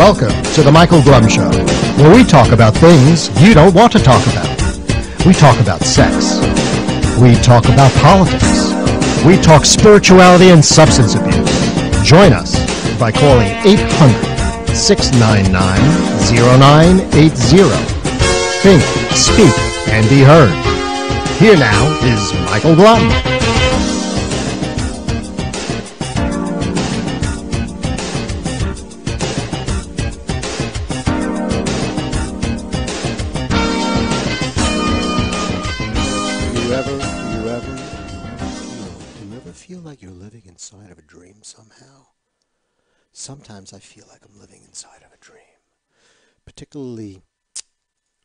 Welcome to the Michael Glum Show, where we talk about things you don't want to talk about. We talk about sex. We talk about politics. We talk spirituality and substance abuse. Join us by calling 800-699-0980. Think, speak, and be heard. Here now is Michael Glum. Sometimes I feel like I'm living inside of a dream, particularly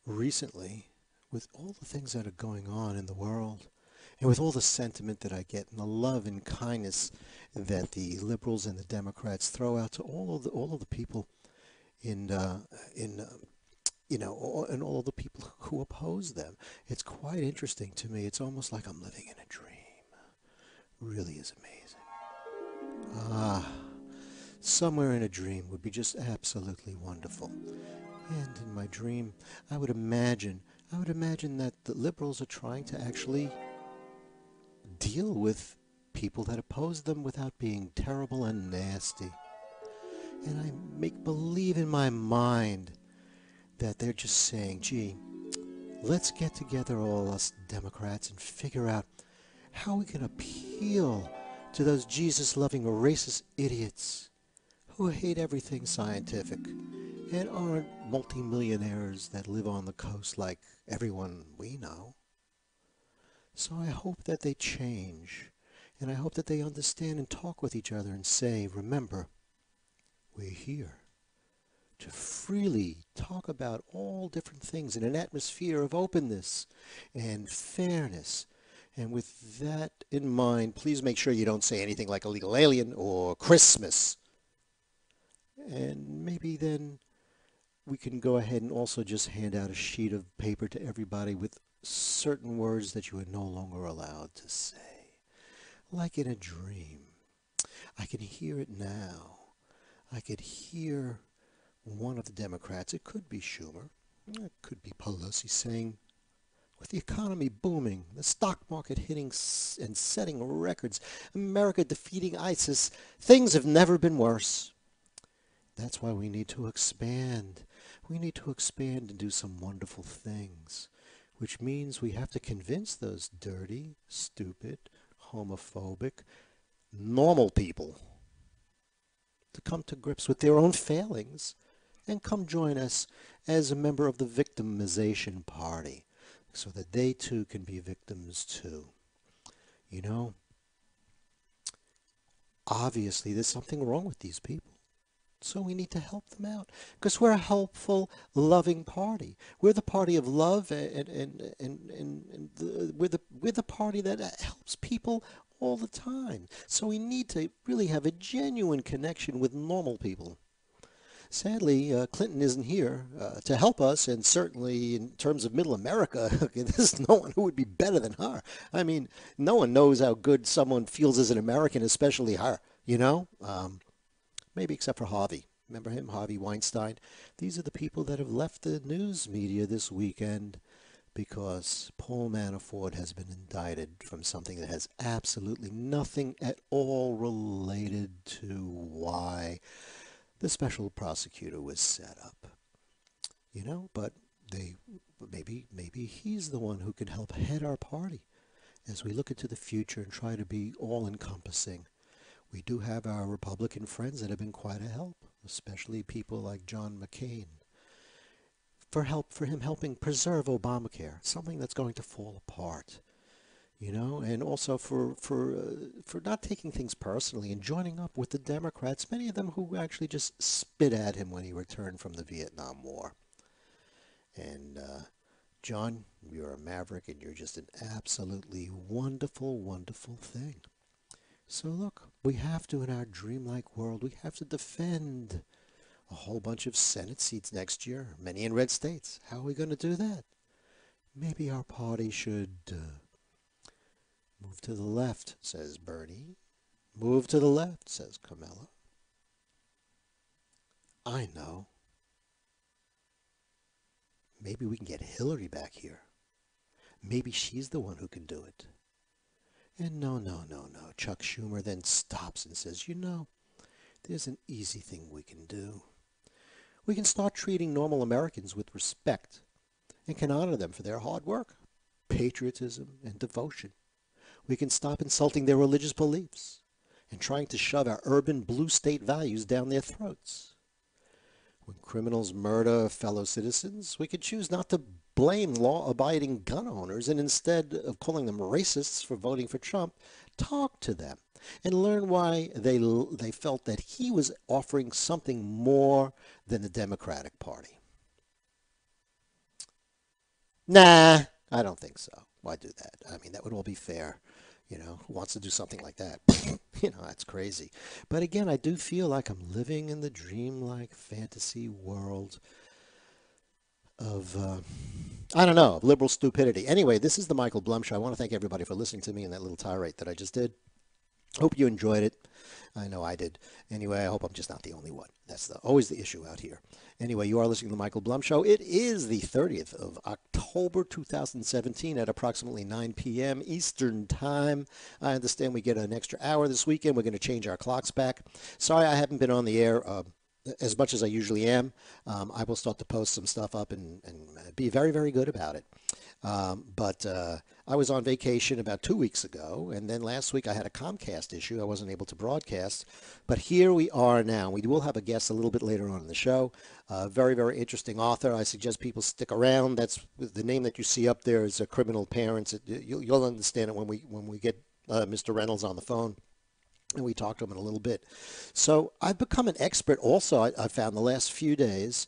recently with all the things that are going on in the world and with all the sentiment that I get and the love and kindness that the liberals and the Democrats throw out to all of the people and all of the people who oppose them. It's quite interesting to me. It's almost like I'm living in a dream. Really is amazing. Somewhere in a dream would be just absolutely wonderful. And in my dream, I would imagine that the liberals are trying to actually deal with people that oppose them without being terrible and nasty. And I make believe in my mind that they're just saying, gee, let's get together, all us Democrats, and figure out how we can appeal to those Jesus-loving racist idiots who hate everything scientific and aren't multimillionaires that live on the coast like everyone we know. So I hope that they change, and I hope that they understand and talk with each other and say, remember, we're here to freely talk about all different things in an atmosphere of openness and fairness. And with that in mind, please make sure you don't say anything like illegal alien or Christmas. And maybe then we can go ahead and also just hand out a sheet of paper to everybody with certain words that you are no longer allowed to say. Like in a dream. I can hear it now. I could hear one of the Democrats, it could be Schumer, it could be Pelosi, saying, with the economy booming, the stock market hitting and setting records, America defeating ISIS, things have never been worse. That's why we need to expand. We need to expand and do some wonderful things, which means we have to convince those dirty, stupid, homophobic, normal people to come to grips with their own failings and come join us as a member of the victimization party so that they too can be victims too. You know, obviously there's something wrong with these people. So we need to help them out because we're a helpful, loving party. We're the party of love, and we're the party that helps people all the time. So we need to really have a genuine connection with normal people. Sadly, Clinton isn't here to help us, and certainly in terms of middle America, there's no one who would be better than her. I mean, no one knows how good someone feels as an American, especially her, you know? Maybe except for Harvey. Remember him, Harvey Weinstein? These are the people that have left the news media this weekend because Paul Manafort has been indicted from something that has absolutely nothing at all related to why the special prosecutor was set up. You know, but maybe he's the one who can help head our party as we look into the future and try to be all-encompassing. We do have our Republican friends that have been quite a help, especially people like John McCain, for him helping preserve Obamacare, something that's going to fall apart, you know, and also for not taking things personally and joining up with the Democrats, many of them who actually just spit at him when he returned from the Vietnam War. And John, you're a maverick, and you're just an absolutely wonderful, wonderful thing. So look, we have to, in our dreamlike world, we have to defend a whole bunch of Senate seats next year, many in red states. How are we going to do that? Maybe our party should move to the left, says Bernie. Move to the left, says Kamala. I know. Maybe we can get Hillary back here. Maybe she's the one who can do it. And no, no, no, no. Chuck Schumer then stops and says, you know, there's an easy thing we can do. We can start treating normal Americans with respect and can honor them for their hard work, patriotism, and devotion. We can stop insulting their religious beliefs and trying to shove our urban blue state values down their throats. When criminals murder fellow citizens, we could choose not to blame law-abiding gun owners and instead of calling them racists for voting for Trump, talk to them and learn why they felt that he was offering something more than the Democratic Party. Nah, I don't think so. Why do that? I mean, that would all be fair. You know, who wants to do something like that? You know, that's crazy. But again, I do feel like I'm living in the dreamlike fantasy world of, I don't know, of liberal stupidity. Anyway, this is the Michael Blum Show. I want to thank everybody for listening to me in that little tirade that I just did. Hope you enjoyed it. I know I did. Anyway, I hope I'm just not the only one. That's always the issue out here. Anyway, you are listening to the Michael Blum Show. It is the 30th of October 2017 at approximately 9 p.m. Eastern Time. I understand we get an extra hour this weekend. We're going to change our clocks back. Sorry I haven't been on the air as much as I usually am. I will start to post some stuff up and be very, very good about it. But I was on vacation about 2 weeks ago, and then last week I had a Comcast issue. I wasn't able to broadcast, but here we are now. We will have a guest a little bit later on in the show. Very, very interesting author. I suggest people stick around. That's the name that you see up there is Criminal Parents. You'll understand it when we get Mr. Reynolds on the phone. And we talked to him in a little bit. So I've become an expert also, I found the last few days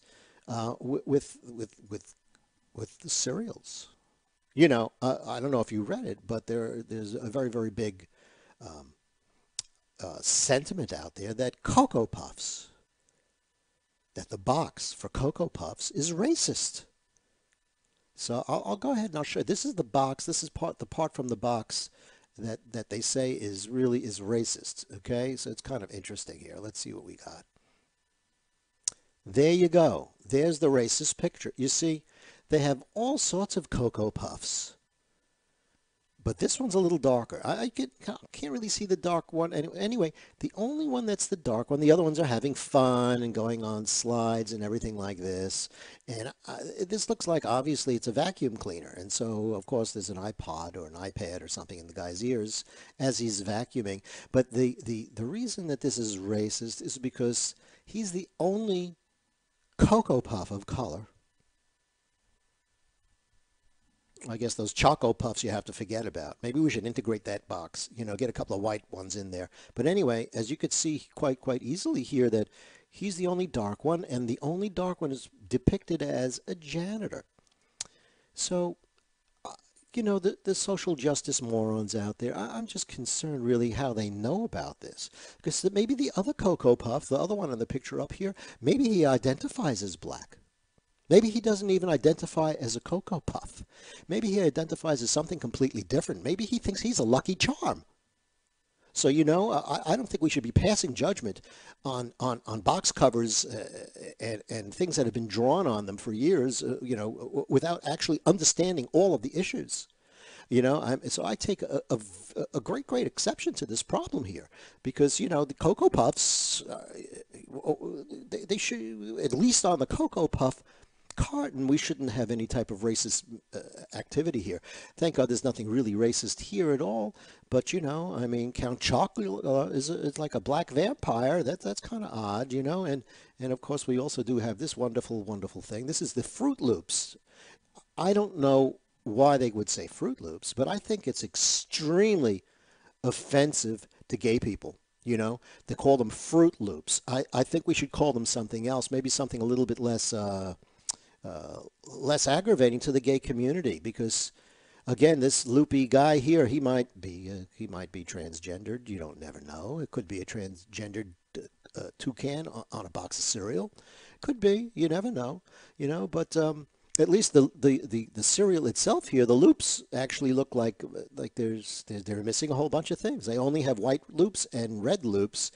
with the serials. You know, I don't know if you read it, but there's a very, very big sentiment out there that Cocoa Puffs, that the box for Cocoa Puffs is racist. So I'll go ahead and I'll show you. This is the box. This is the part from the box that they say is racist. Okay, so it's kind of interesting here. Let's see what we got. There you go. There's the racist picture. You see, they have all sorts of Cocoa Puffs, but this one's a little darker. I can't really see the dark one. Anyway, the only one that's the dark one, the other ones are having fun and going on slides and everything like this. And this looks like, obviously, it's a vacuum cleaner. And so, of course, there's an iPod or an iPad or something in the guy's ears as he's vacuuming. But the reason that this is racist is because he's the only Cocoa Puff of color. I guess those Choco Puffs you have to forget about. Maybe we should integrate that box, you know, get a couple of white ones in there. But anyway, as you could see quite easily here, that he's the only dark one, and the only dark one is depicted as a janitor. So, you know, the social justice morons out there, I'm just concerned really how they know about this. Because maybe the other Cocoa Puff, the other one in the picture up here, maybe he identifies as black. Maybe he doesn't even identify as a Cocoa Puff. Maybe he identifies as something completely different. Maybe he thinks he's a Lucky Charm. So, you know, I don't think we should be passing judgment on box covers and things that have been drawn on them for years, you know, without actually understanding all of the issues. You know, so I take a great exception to this problem here because, you know, the Cocoa Puffs, they should, at least on the Cocoa Puff carton, we shouldn't have any type of racist activity here. Thank God there's nothing really racist here at all. But, you know, I mean, Count Chocula is like a black vampire. That's kind of odd, you know. And of course, we also do have this wonderful thing. This is the Fruit Loops. I don't know why they would say Fruit Loops, but I think it's extremely offensive to gay people. You know, they call them Fruit Loops. I think we should call them something else, maybe something a little bit less aggravating to the gay community, because again, this loopy guy here, he might be transgendered. You don't never know. It could be a transgendered toucan on a box of cereal. Could be. You never know. You know, but at least the cereal itself here, the loops actually look like they're missing a whole bunch of things. They only have white loops and red loops.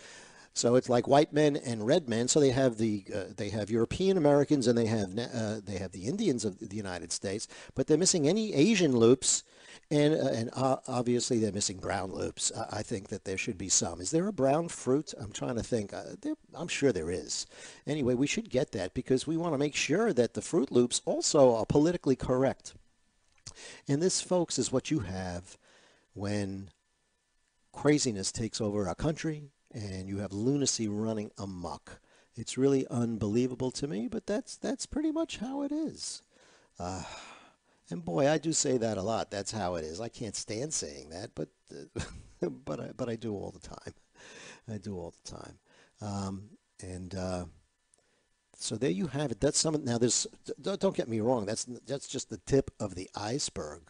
So it's like white men and red men. So they have European Americans and they have the Indians of the United States, but they're missing any Asian loops, and obviously they're missing brown loops. I think that there should be some. Is there a brown fruit? I'm trying to think. I'm sure there is. Anyway, we should get that because we want to make sure that the Fruit Loops also are politically correct. And this, folks, is what you have when craziness takes over our country and you have lunacy running amok. It's really unbelievable to me, but that's pretty much how it is. Uh, and boy, I do say that a lot. That's how it is. I can't stand saying that, but but I do all the time. I do all the time. And so there you have it. That's some. Now, there's. Don't get me wrong. That's just the tip of the iceberg.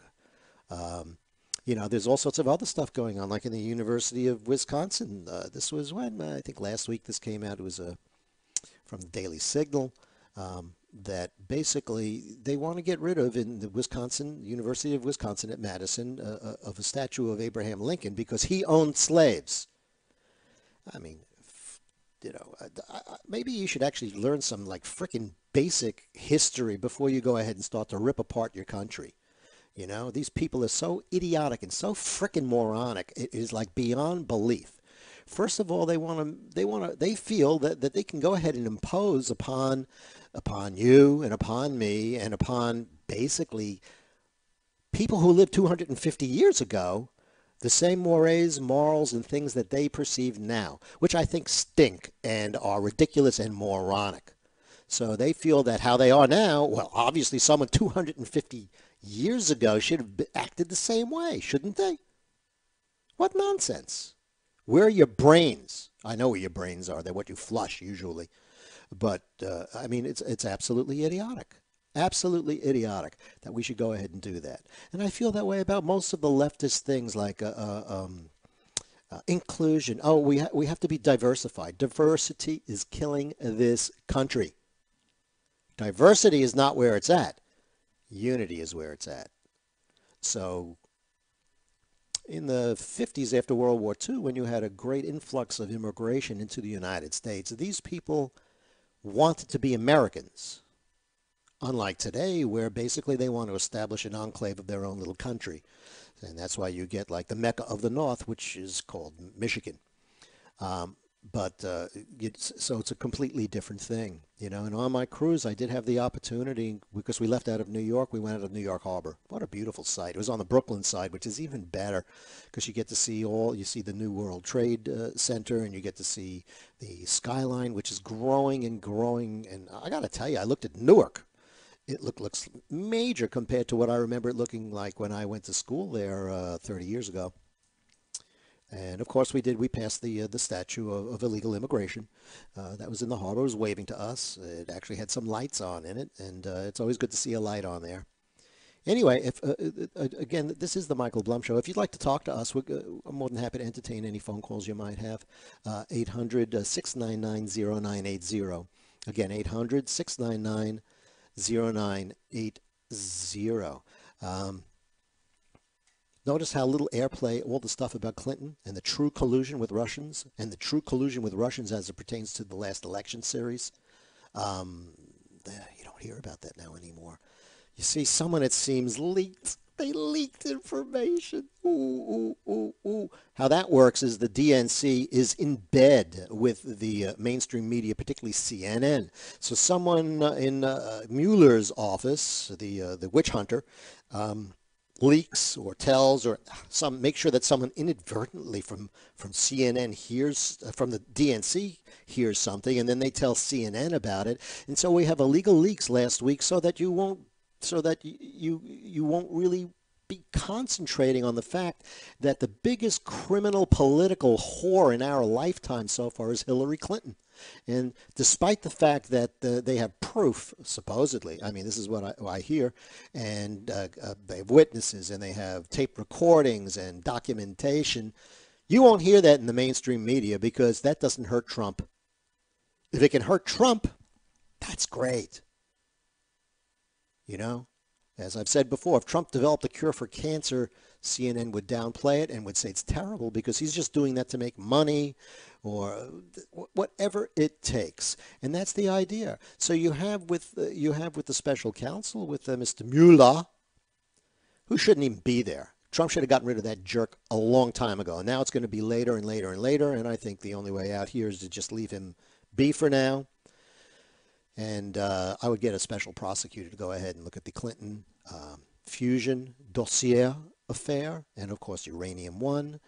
Um, there's all sorts of other stuff going on, like in the University of Wisconsin. This was when I think last week this came out. It was from the Daily Signal that basically they want to get rid of in the University of Wisconsin at Madison of a statue of Abraham Lincoln because he owned slaves. I mean, maybe you should actually learn some like frickin' basic history before you go ahead and start to rip apart your country. These people are so idiotic and so frickin' moronic. It is like beyond belief. First of all, they feel that they can go ahead and impose upon you and upon me and upon basically people who lived 250 years ago the same mores, morals, and things that they perceive now, which I think stink and are ridiculous and moronic. So they feel that how they are now, well, obviously someone 250 years ago should have acted the same way, shouldn't they? What nonsense. Where are your brains? I know where your brains are. They're what you flush usually. But, I mean, it's absolutely idiotic. Absolutely idiotic that we should go ahead and do that. And I feel that way about most of the leftist things like inclusion. Oh, we have to be diversified. Diversity is killing this country. Diversity is not where it's at. Unity is where it's at. So in the 50s after World War II, when you had a great influx of immigration into the United States, these people wanted to be Americans. Unlike today, where basically they want to establish an enclave of their own little country. And that's why you get like the Mecca of the North, which is called Michigan. So it's a completely different thing, And on my cruise, I did have the opportunity, because we left out of New York, we went out of New York Harbor. What a beautiful sight. It was on the Brooklyn side, which is even better, because you get to see you see the New World Trade Center, and you get to see the skyline, which is growing and growing. And I got to tell you, I looked at Newark. It looks major compared to what I remember it looking like when I went to school there 30 years ago. And of course we passed the statue of illegal immigration. That was in the harbor. It was waving to us. It actually had some lights on in it, and it's always good to see a light on there. Anyway, if again, this is the Michael Blum Show. If you'd like to talk to us, I'm more than happy to entertain any phone calls you might have. 800-699-0980. Again, 800-699-0980. Notice how little airplay all the stuff about Clinton and the true collusion with Russians and the true collusion with Russians as it pertains to the last election series. You don't hear about that now anymore. You see, someone, it seems, they leaked information. Ooh, ooh, ooh, ooh. How that works is the DNC is in bed with the mainstream media, particularly CNN. So someone in Mueller's office, the witch hunter, leaks or tells or make sure that someone inadvertently from CNN hears, from the DNC hears something, and then they tell CNN about it. And so we have illegal leaks last week so that you won't really be concentrating on the fact that the biggest criminal political whore in our lifetime so far is Hillary Clinton. And despite the fact that they have proof, supposedly, I mean, this is what I hear, and they have witnesses and they have tape recordings and documentation, you won't hear that in the mainstream media because that doesn't hurt Trump. If it can hurt Trump, that's great. As I've said before, if Trump developed a cure for cancer, CNN would downplay it and would say it's terrible because he's just doing that to make money or whatever it takes. And that's the idea. So you have with the special counsel with Mr. Mueller, who shouldn't even be there. Trump should have gotten rid of that jerk a long time ago. Now it's going to be later and later and later, and I think the only way out here is to just leave him be for now. And I would get a special prosecutor to go ahead and look at the Clinton fusion dossier affair, and of course Uranium One,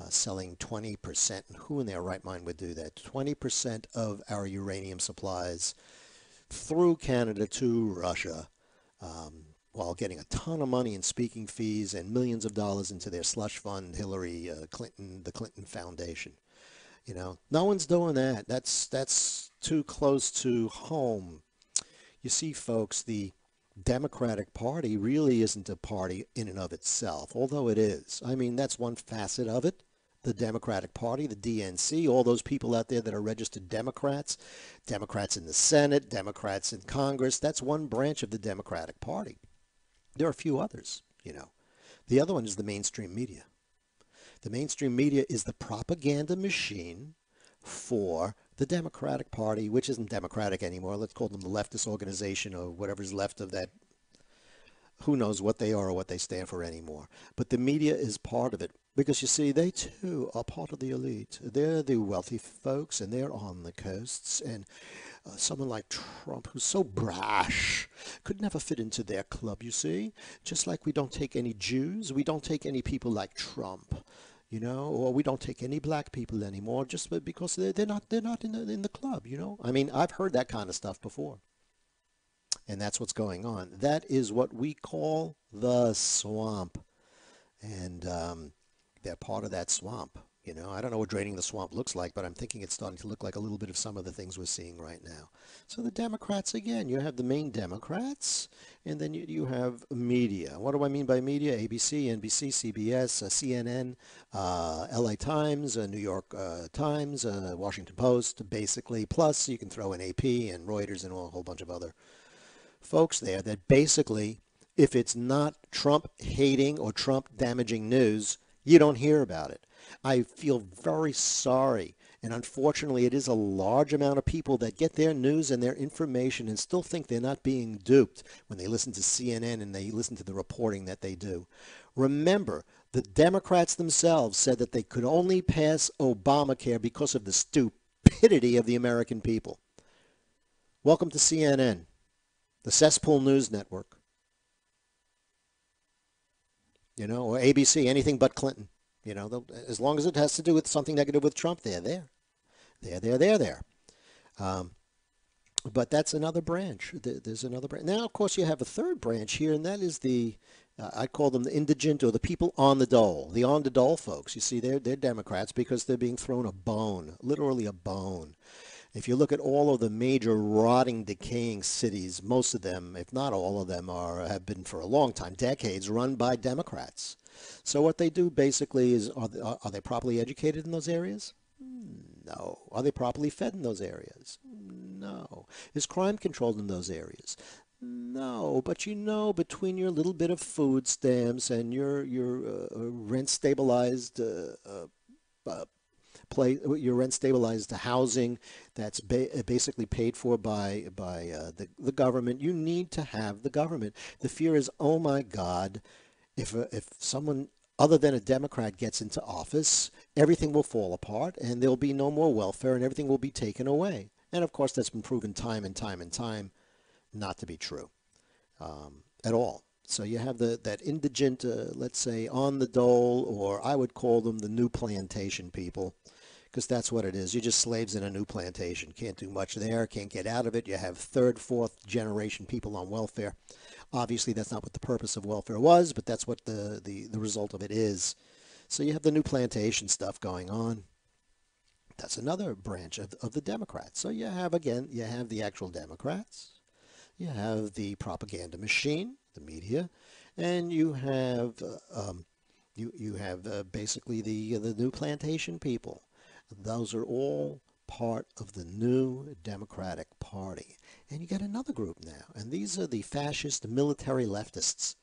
selling 20%. Who in their right mind would do that? 20% of our uranium supplies through Canada to Russia, while getting a ton of money in speaking fees and millions of dollars into their slush fund, Hillary Clinton, the Clinton Foundation. You know, no one's doing that. That's too close to home. You see, folks, the Democratic Party really isn't a party in and of itself, although it is. I mean, that's one facet of it. The Democratic Party, the DNC, all those people out there that are registered Democrats, Democrats in the Senate, Democrats in Congress, that's one branch of the Democratic Party. There are a few others, you know. The other one is the mainstream media. The mainstream media is the propaganda machine for the Democratic Party, which isn't Democratic anymore. Let's call them the leftist organization or whatever's left of that. Who knows what they are or what they stand for anymore. But the media is part of it because, you see, they too are part of the elite. They're the wealthy folks and they're on the coasts. And someone like Trump, who's so brash, could never fit into their club, you see. Just like we don't take any Jews, we don't take any people like Trump. You know, or we don't take any black people anymore just because they're not in the club, you know. I mean, I've heard that kind of stuff before. And that's what's going on. That is what we call the swamp. And they're part of that swamp. You know, I don't know what draining the swamp looks like, but I'm thinking it's starting to look like a little bit of some of the things we're seeing right now. So the Democrats, again, you have the main Democrats, and then you have media. What do I mean by media? ABC, NBC, CBS, CNN, LA Times, New York Times, Washington Post, basically. Plus, you can throw in AP and Reuters and a whole bunch of other folks there that basically, if it's not Trump hating or Trump damaging news, you don't hear about it. I feel very sorry, and unfortunately it is a large amount of people that get their news and their information and still think they're not being duped when they listen to CNN and they listen to the reporting that they do. Remember, the Democrats themselves said that they could only pass Obamacare because of the stupidity of the American people. Welcome to CNN, the cesspool news network. You know, or ABC, anything but Clinton. You know, as long as it has to do with something negative with Trump, they're there. They're there. But that's another branch. There's another branch. Now, of course, you have a third branch here, and that is the, I call them the indigent or the people on the dole. The on the dole folks. You see, they're Democrats because they're being thrown a bone, literally a bone. If you look at all of the major rotting, decaying cities, most of them, if not all of them, have been for a long time, decades, run by Democrats. So what they do basically is, are they properly educated in those areas? No. Are they properly fed in those areas? No. Is crime controlled in those areas? No. But you know, between your little bit of food stamps and your rent stabilized your rent stabilized housing that's basically paid for by the government, you need to have the government. The fear is, oh my God, if someone other than a Democrat gets into office, everything will fall apart and there'll be no more welfare and everything will be taken away. And of course, that's been proven time and time and time not to be true at all. So you have that indigent, let's say, on the dole, or I would call them the new plantation people, because that's what it is. You're just slaves in a new plantation. Can't do much there, can't get out of it. You have third, fourth generation people on welfare. Obviously, that's not what the purpose of welfare was, but that's what the result of it is. So you have the new plantation stuff going on. That's another branch of the Democrats. So you have, again, you have the actual Democrats. You have the propaganda machine, the media, and you have basically the new plantation people. Those are all part of the new Democratic Party. And you get another group now, and these are the fascist military leftists.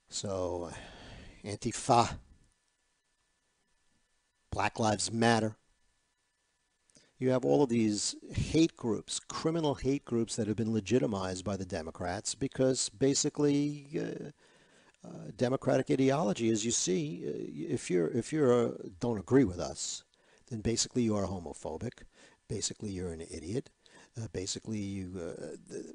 So, Antifa, Black Lives Matter. You have all of these hate groups, criminal hate groups that have been legitimized by the Democrats because basically Democratic ideology, as you see, if you're don't agree with us, then basically you are homophobic. Basically, you're an idiot. Basically,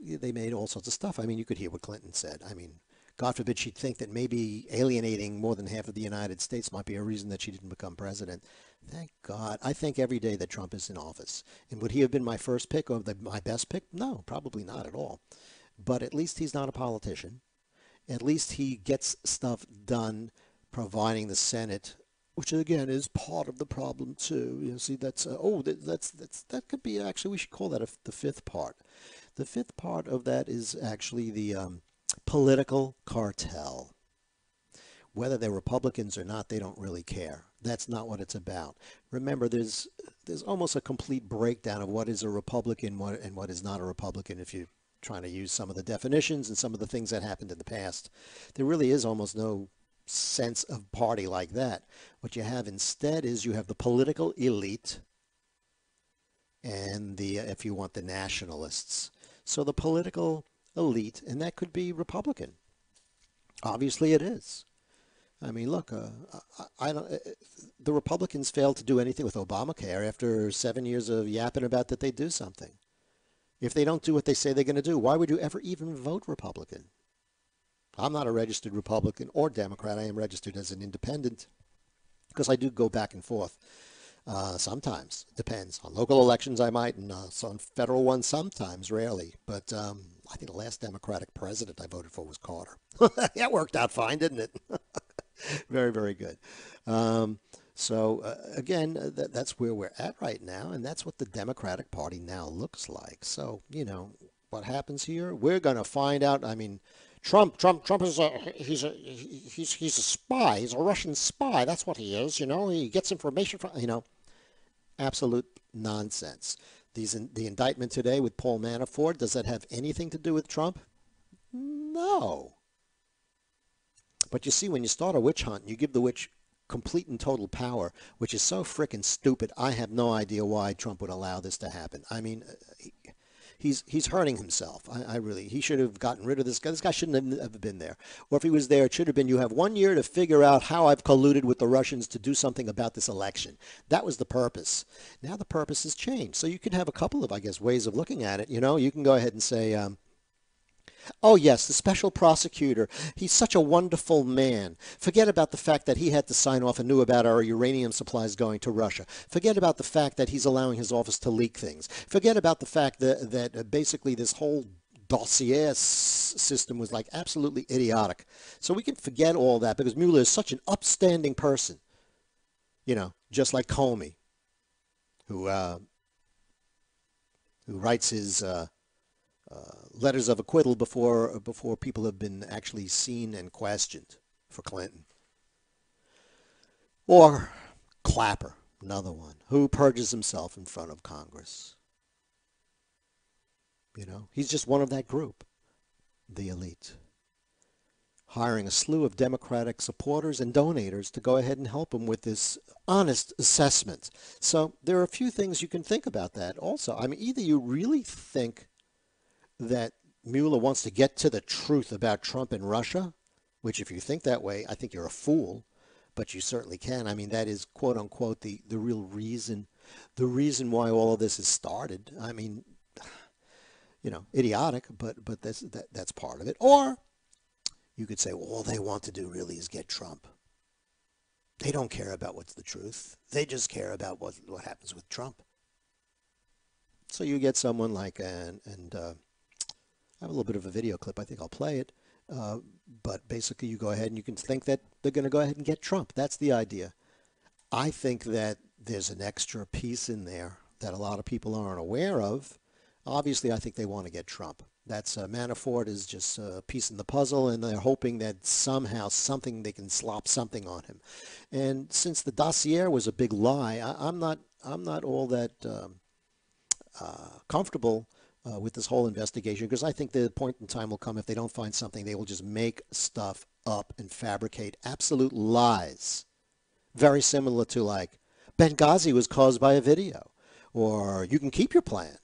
they made all sorts of stuff. I mean, you could hear what Clinton said. I mean, God forbid she'd think that maybe alienating more than half of the United States might be a reason that she didn't become president. Thank God. I think every day that Trump is in office. And would he have been my first pick or my best pick? No, probably not at all. But at least he's not a politician. At least he gets stuff done, providing the Senate, which again is part of the problem too. You see, that could be actually, we should call that the fifth part. The fifth part of that is actually the political cartel. Whether they're Republicans or not, they don't really care. That's not what it's about. Remember, there's almost a complete breakdown of what is a Republican and what is not a Republican if you're trying to use some of the definitions and some of the things that happened in the past. There really is almost no sense of party like that. What you have instead is you have the political elite and if you want, the nationalists. So the political elite, and that could be Republican. Obviously it is. I mean, look, the Republicans failed to do anything with Obamacare after 7 years of yapping about that they do something. If they don't do what they say they're going to do, why would you ever even vote Republican? I'm not a registered Republican or Democrat. I am registered as an independent because I do go back and forth. Sometimes. Depends. On local elections I might, and on federal ones sometimes, rarely. But I think the last Democratic president I voted for was Carter. That worked out fine, didn't it? Very, very good. Again, that's where we're at right now, and that's what the Democratic Party now looks like. So, you know, what happens here? We're going to find out. I mean, Trump is he's a spy. He's a Russian spy. That's what he is. You know, he gets information from, you know, absolute nonsense. The indictment today with Paul Manafort, does that have anything to do with Trump? No. But you see, when you start a witch hunt, you give the witch complete and total power, which is so frickin' stupid. I have no idea why Trump would allow this to happen. I mean, he's hurting himself. He should have gotten rid of this guy. This guy shouldn't have been there. Or if he was there, it should have been, you have 1 year to figure out how I've colluded with the Russians to do something about this election. That was the purpose. Now the purpose has changed. So you can have a couple of, I guess, ways of looking at it. You know, you can go ahead and say, oh, yes, the special prosecutor, he's such a wonderful man. Forget about the fact that he had to sign off and knew about our uranium supplies going to Russia. Forget about the fact that he's allowing his office to leak things. Forget about the fact that basically this whole dossier system was like absolutely idiotic. So we can forget all that because Mueller is such an upstanding person, you know, just like Comey, who writes his letters of acquittal before people have been actually seen and questioned for Clinton. Or Clapper, another one, who purges himself in front of Congress. You know, he's just one of that group, the elite, hiring a slew of Democratic supporters and donators to go ahead and help him with this honest assessment. So there are a few things you can think about that also. I mean, either you really think that Mueller wants to get to the truth about Trump and Russia, which if you think that way, I think you're a fool, but you certainly can. I mean, that is, quote unquote, the real reason, why all of this has started. I mean, you know, idiotic, but that's part of it. Or you could say, well, all they want to do really is get Trump. They don't care about what's the truth. They just care about what happens with Trump. So you get someone like, I have a little bit of a video clip. I think I'll play it. But basically you go ahead and you can think that they're going to go ahead and get Trump. That's the idea. I think that there's an extra piece in there that a lot of people aren't aware of. Obviously, I think they want to get Trump. That's Manafort is just a piece in the puzzle, and they're hoping that somehow they can slop something on him. And since the dossier was a big lie, I'm not all that comfortable with this whole investigation, because I think the point in time will come, if they don't find something, they will just make stuff up and fabricate absolute lies. Very similar to, like, Benghazi was caused by a video, or you can keep your plan.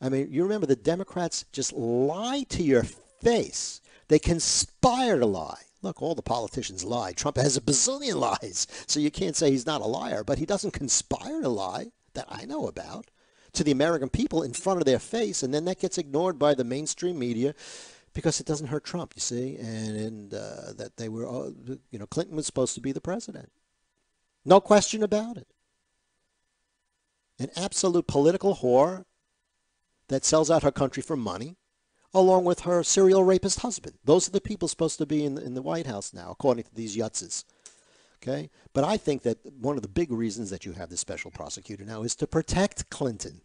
I mean, you remember the Democrats just lie to your face. They conspire to lie. Look, all the politicians lie. Trump has a bazillion lies, so you can't say he's not a liar, but he doesn't conspire to lie that I know about to the American people in front of their face, and then that gets ignored by the mainstream media because it doesn't hurt Trump, you see, and that they were, Clinton was supposed to be the president. No question about it. An absolute political whore that sells out her country for money, along with her serial rapist husband. Those are the people supposed to be in the White House now, according to these yutzes. Okay? But I think that one of the big reasons that you have this special prosecutor now is to protect Clinton.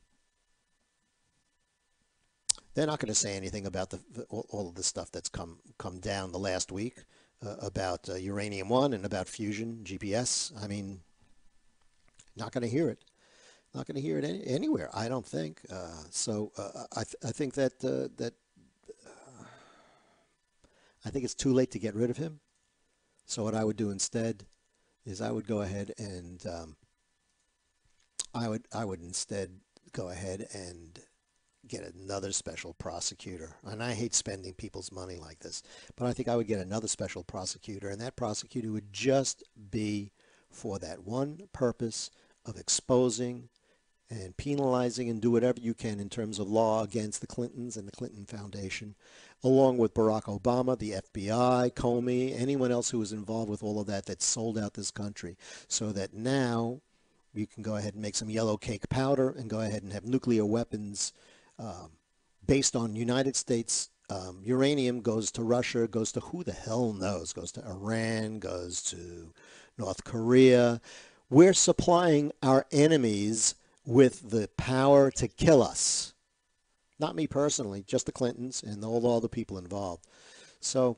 They're not going to say anything about all of the stuff that's come down the last week about Uranium One and about fusion, GPS. I mean, not going to hear it. Not going to hear it anywhere, I don't think. I think that I think it's too late to get rid of him. So what I would do instead is I would go ahead and I would instead go ahead and get another special prosecutor. And I hate spending people's money like this, but I think I would get another special prosecutor, and that prosecutor would just be for that one purpose of exposing and penalizing and do whatever you can in terms of law against the Clintons and the Clinton Foundation, along with Barack Obama, the FBI, Comey, anyone else who was involved with all of that sold out this country, so that now you can go ahead and make some yellow cake powder and go ahead and have nuclear weapons based on United States uranium, goes to Russia, goes to who the hell knows, goes to Iran, goes to North Korea. We're supplying our enemies with the power to kill us. Not me personally, just the Clintons and all the people involved. So,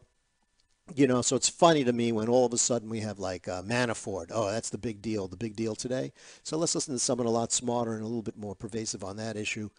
so it's funny to me when all of a sudden we have like Manafort. Oh, that's the big deal today. So let's listen to someone a lot smarter and a little bit more pervasive on that issue.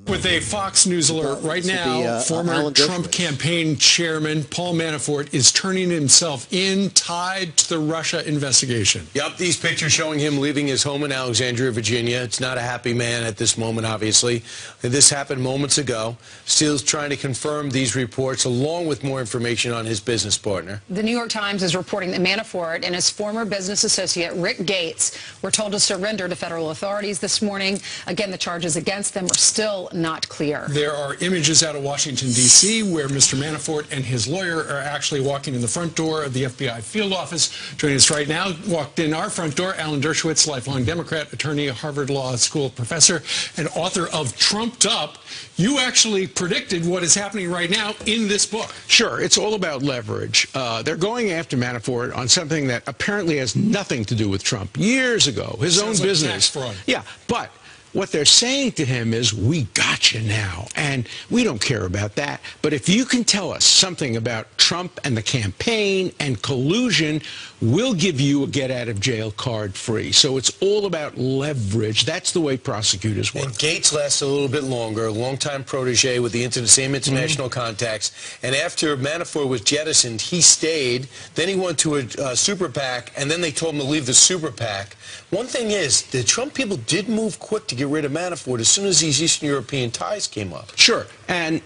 With a Fox News alert right now, former Trump campaign chairman Paul Manafort is turning himself in, tied to the Russia investigation. Yep, these pictures showing him leaving his home in Alexandria, Virginia. It's not a happy man at this moment, obviously. This happened moments ago. Steele's trying to confirm these reports, along with more information on his business partner. The New York Times is reporting that Manafort and his former business associate, Rick Gates, were told to surrender to federal authorities this morning. Again, the charges against them are still not clear. There are images out of Washington, D.C., where Mr. Manafort and his lawyer are actually walking in the front door of the FBI field office. Joining us right now, walked in our front door, Alan Dershowitz, lifelong Democrat, attorney, Harvard Law School professor, and author of Trumped Up. You actually predicted what is happening right now in this book. Sure. It's all about leverage. They're going after Manafort on something that apparently has nothing to do with Trump. Years ago, his own business. Tax fraud. Yeah, but what they're saying to him is, we got you now, and we don't care about that. But if you can tell us something about Trump and the campaign and collusion, we'll give you a get-out-of-jail card free. So it's all about leverage. That's the way prosecutors work. And Gates lasted a little bit longer, a longtime protege with the same international contacts. And after Manafort was jettisoned, he stayed. Then he went to a super PAC, and then they told him to leave the super PAC. One thing is, the Trump people did move quick to get rid of Manafort as soon as these Eastern European ties came up. Sure, and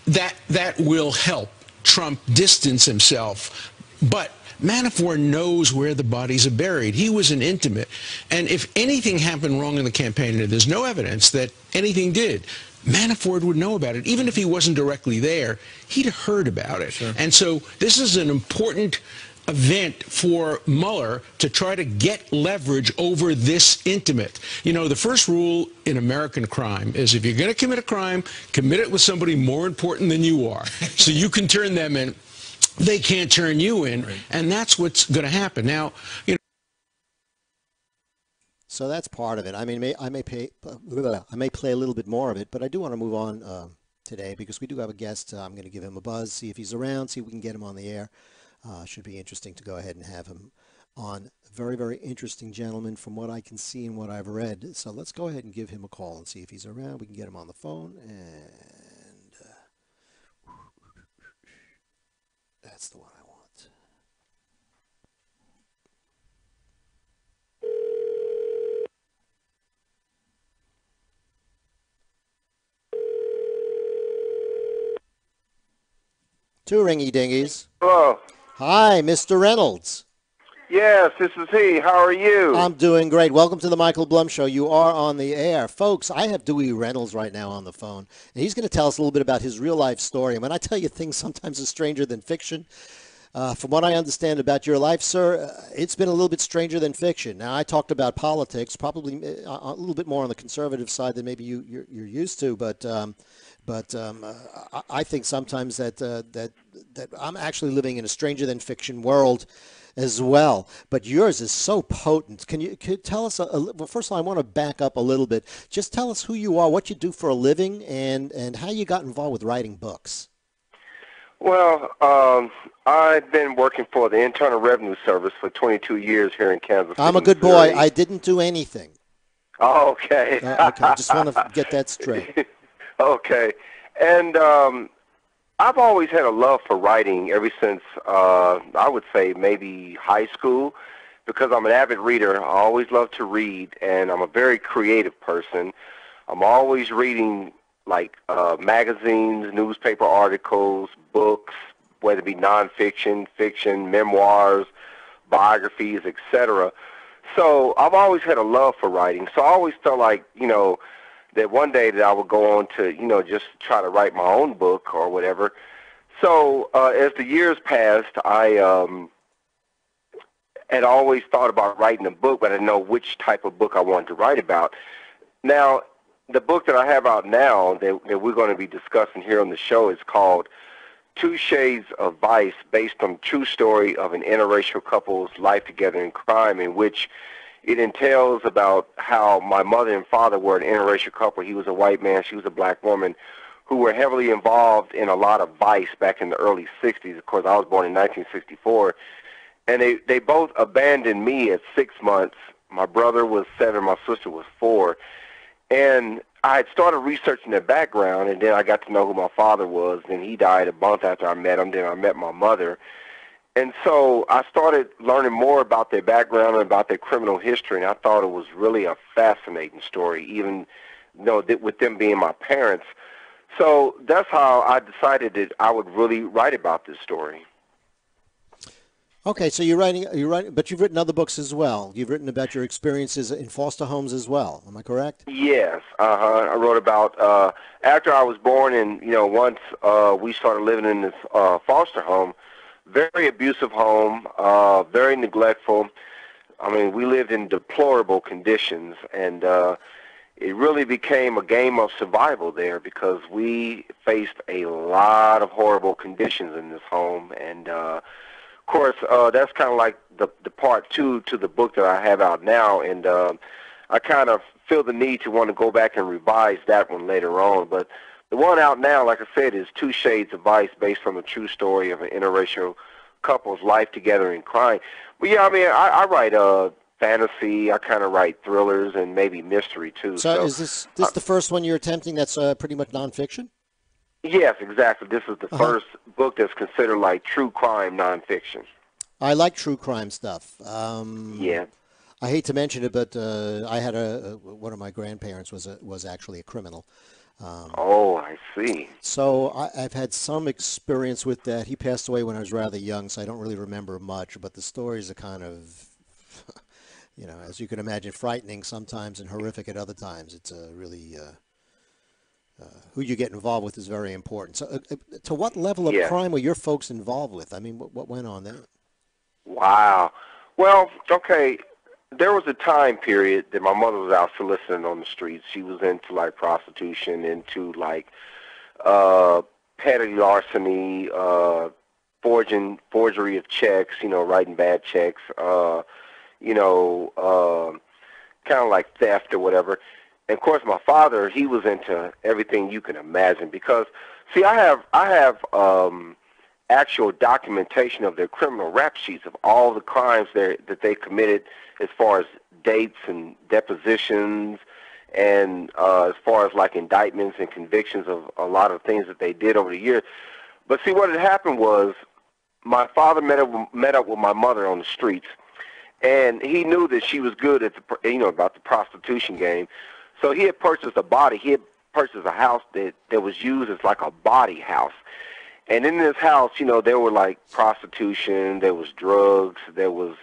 that will help Trump distance himself. But Manafort knows where the bodies are buried. He was an intimate. And if anything happened wrong in the campaign, and there's no evidence that anything did, Manafort would know about it. Even if he wasn't directly there, he'd have heard about it. Sure. And so this is an important event for Mueller to try to get leverage over this intimate. You know, the first rule in American crime is, if you're going to commit a crime, commit it with somebody more important than you are. So you can turn them in. They can't turn you in. Right. And that's what's going to happen. Now, you know. So that's part of it. I mean, I may play a little bit more of it, but I do want to move on today because we do have a guest. I'm going to give him a buzz, see if he's around, see if we can get him on the air. Should be interesting to go ahead and have him on. Very, very interesting gentleman from what I can see and what I've read. So let's go ahead and give him a call and see if he's around. We can get him on the phone, and that's the one I want. Two ringy dingies. Hello. Hi, Mr. Reynolds. Yes, this is he. How are you? I'm doing great. Welcome to the Michael Blum Show. You are on the air. Folks, I have Dewey Reynolds right now on the phone, and he's going to tell us a little bit about his real-life story. And when I tell you things sometimes are stranger than fiction, from what I understand about your life, sir, it's been a little bit stranger than fiction. Now, I talked about politics, probably a little bit more on the conservative side than maybe you're used to, but I think sometimes that I'm actually living in a stranger than fiction world as well. But yours is so potent. Can you tell us well, first of all, I want to back up a little bit. Just tell us who you are, what you do for a living, and how you got involved with writing books. Well, I've been working for the Internal Revenue Service for 22 years here in Kansas City, I'm a good boy. I didn't do anything. Oh, okay. Okay, just want to get that straight. Okay. And I've always had a love for writing ever since, I would say, maybe high school, because I'm an avid reader. I always love to read, and I'm a very creative person. I'm always reading, like, magazines, newspaper articles, books, whether it be nonfiction, fiction, memoirs, biographies, etc. So I've always had a love for writing. So I always felt like, that one day that I would go on to, just try to write my own book or whatever. So as the years passed, I had always thought about writing a book, but I didn't know which type of book I wanted to write about. Now, the book that I have out now that we're going to be discussing here on the show is called Two Shades of Vice, based on the true story of an interracial couple's life together in crime, in which it entails about how my mother and father were an interracial couple. He was a white man, she was a black woman, who were heavily involved in a lot of vice back in the early 60s. Of course, I was born in 1964. And they both abandoned me at 6 months. My brother was 7, my sister was 4. And I had started researching their background, and then I got to know who my father was. Then he died a month after I met him. Then I met my mother. And so I started learning more about their background and about their criminal history, and I thought it was really a fascinating story, even with them being my parents. So that's how I decided that I would really write about this story. Okay, so you're writing, but you've written other books as well. You've written about your experiences in foster homes as well. Am I correct? Yes. I wrote about after I was born, and once we started living in this foster home. Very abusive home, very neglectful. I mean, we lived in deplorable conditions, and it really became a game of survival there because we faced a lot of horrible conditions in this home. And, of course, that's kind of like the part 2 to the book that I have out now, and I kind of feel the need to want to go back and revise that one later on. But the one out now, like I said, is Two Shades of Vice, based on the true story of an interracial couple's life together in crime. But yeah, I mean, I write fantasy, I kind of write thrillers, and maybe mystery too. So is this the first one you're attempting that's pretty much nonfiction? Yes, exactly. This is the first book that's considered like true crime nonfiction. I like true crime stuff. Yeah. I hate to mention it, but I had one of my grandparents was actually a criminal. Oh, I see. So I've had some experience with that. He passed away when I was rather young, so I don't really remember much, but the stories are kind of, as you can imagine, frightening sometimes and horrific at other times. It's really, who you get involved with is very important. So to what level of crime were your folks involved with? I mean, what went on there? Wow. Well, okay. There was a time period that my mother was out soliciting on the streets. She was into like prostitution, into like petty larceny, forgery of checks, writing bad checks, kind of like theft or whatever. And of course, my father, he was into everything you can imagine because, see, I have actual documentation of their criminal rap sheets of all the crimes that they committed, as far as dates and depositions, and as far as like indictments and convictions of a lot of things that they did over the years. But see, what had happened was my father met up with my mother on the streets, and he knew that she was good at about the prostitution game. So he had purchased a body. He had purchased a house that was used as like a body house. And in this house, there were like prostitution, there was drugs, there was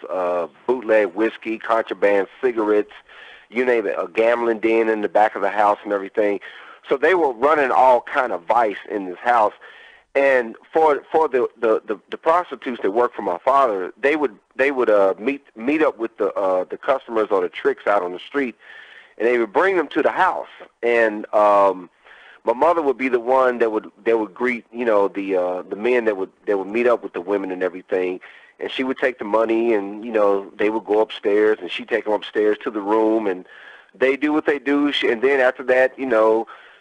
bootleg whiskey, contraband cigarettes, you name it, a gambling den in the back of the house and everything. So they were running all kind of vice in this house. And for the prostitutes that worked for my father, they would meet up with the customers or the tricks out on the street, and they would bring them to the house. And my mother would be the one that would greet the men that would meet up with the women and everything, and she would take the money, and they would go upstairs, and she'd take them upstairs to the room, and they do what they do, and then after that,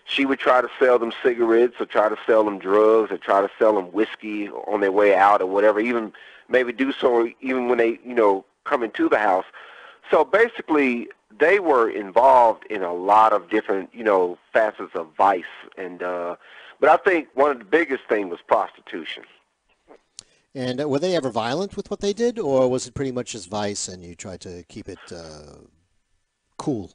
she would try to sell them cigarettes or try to sell them drugs or try to sell them whiskey on their way out or whatever, even maybe do so even when they, come into the house. So basically, they were involved in a lot of different, facets of vice. And but I think one of the biggest things was prostitution. And were they ever violent with what they did, or was it pretty much just vice and you tried to keep it cool?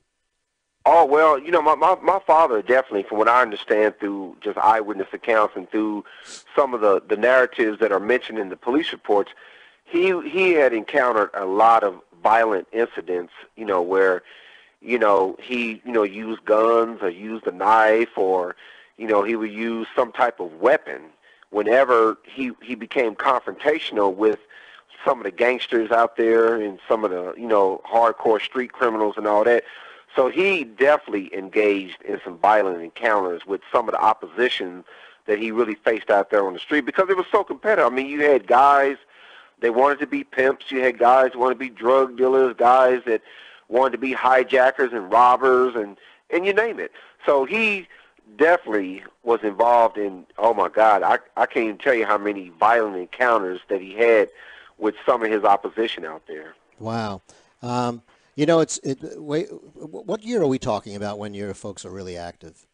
Oh, well, my father definitely, from what I understand through just eyewitness accounts and through some of the narratives that are mentioned in the police reports, he had encountered a lot of violent incidents, where, he, used guns or used a knife, or, he would use some type of weapon whenever he became confrontational with some of the gangsters out there and some of the, hardcore street criminals and all that. So he definitely engaged in some violent encounters with some of the opposition that he really faced out there on the street because it was so competitive. I mean, you had guys that wanted to be pimps. You had guys that wanted to be drug dealers, guys that wanted to be hijackers and robbers, and you name it. So he definitely was involved in, oh, my God, I can't even tell you how many violent encounters that he had with some of his opposition out there. Wow. What year are we talking about when your folks are really active?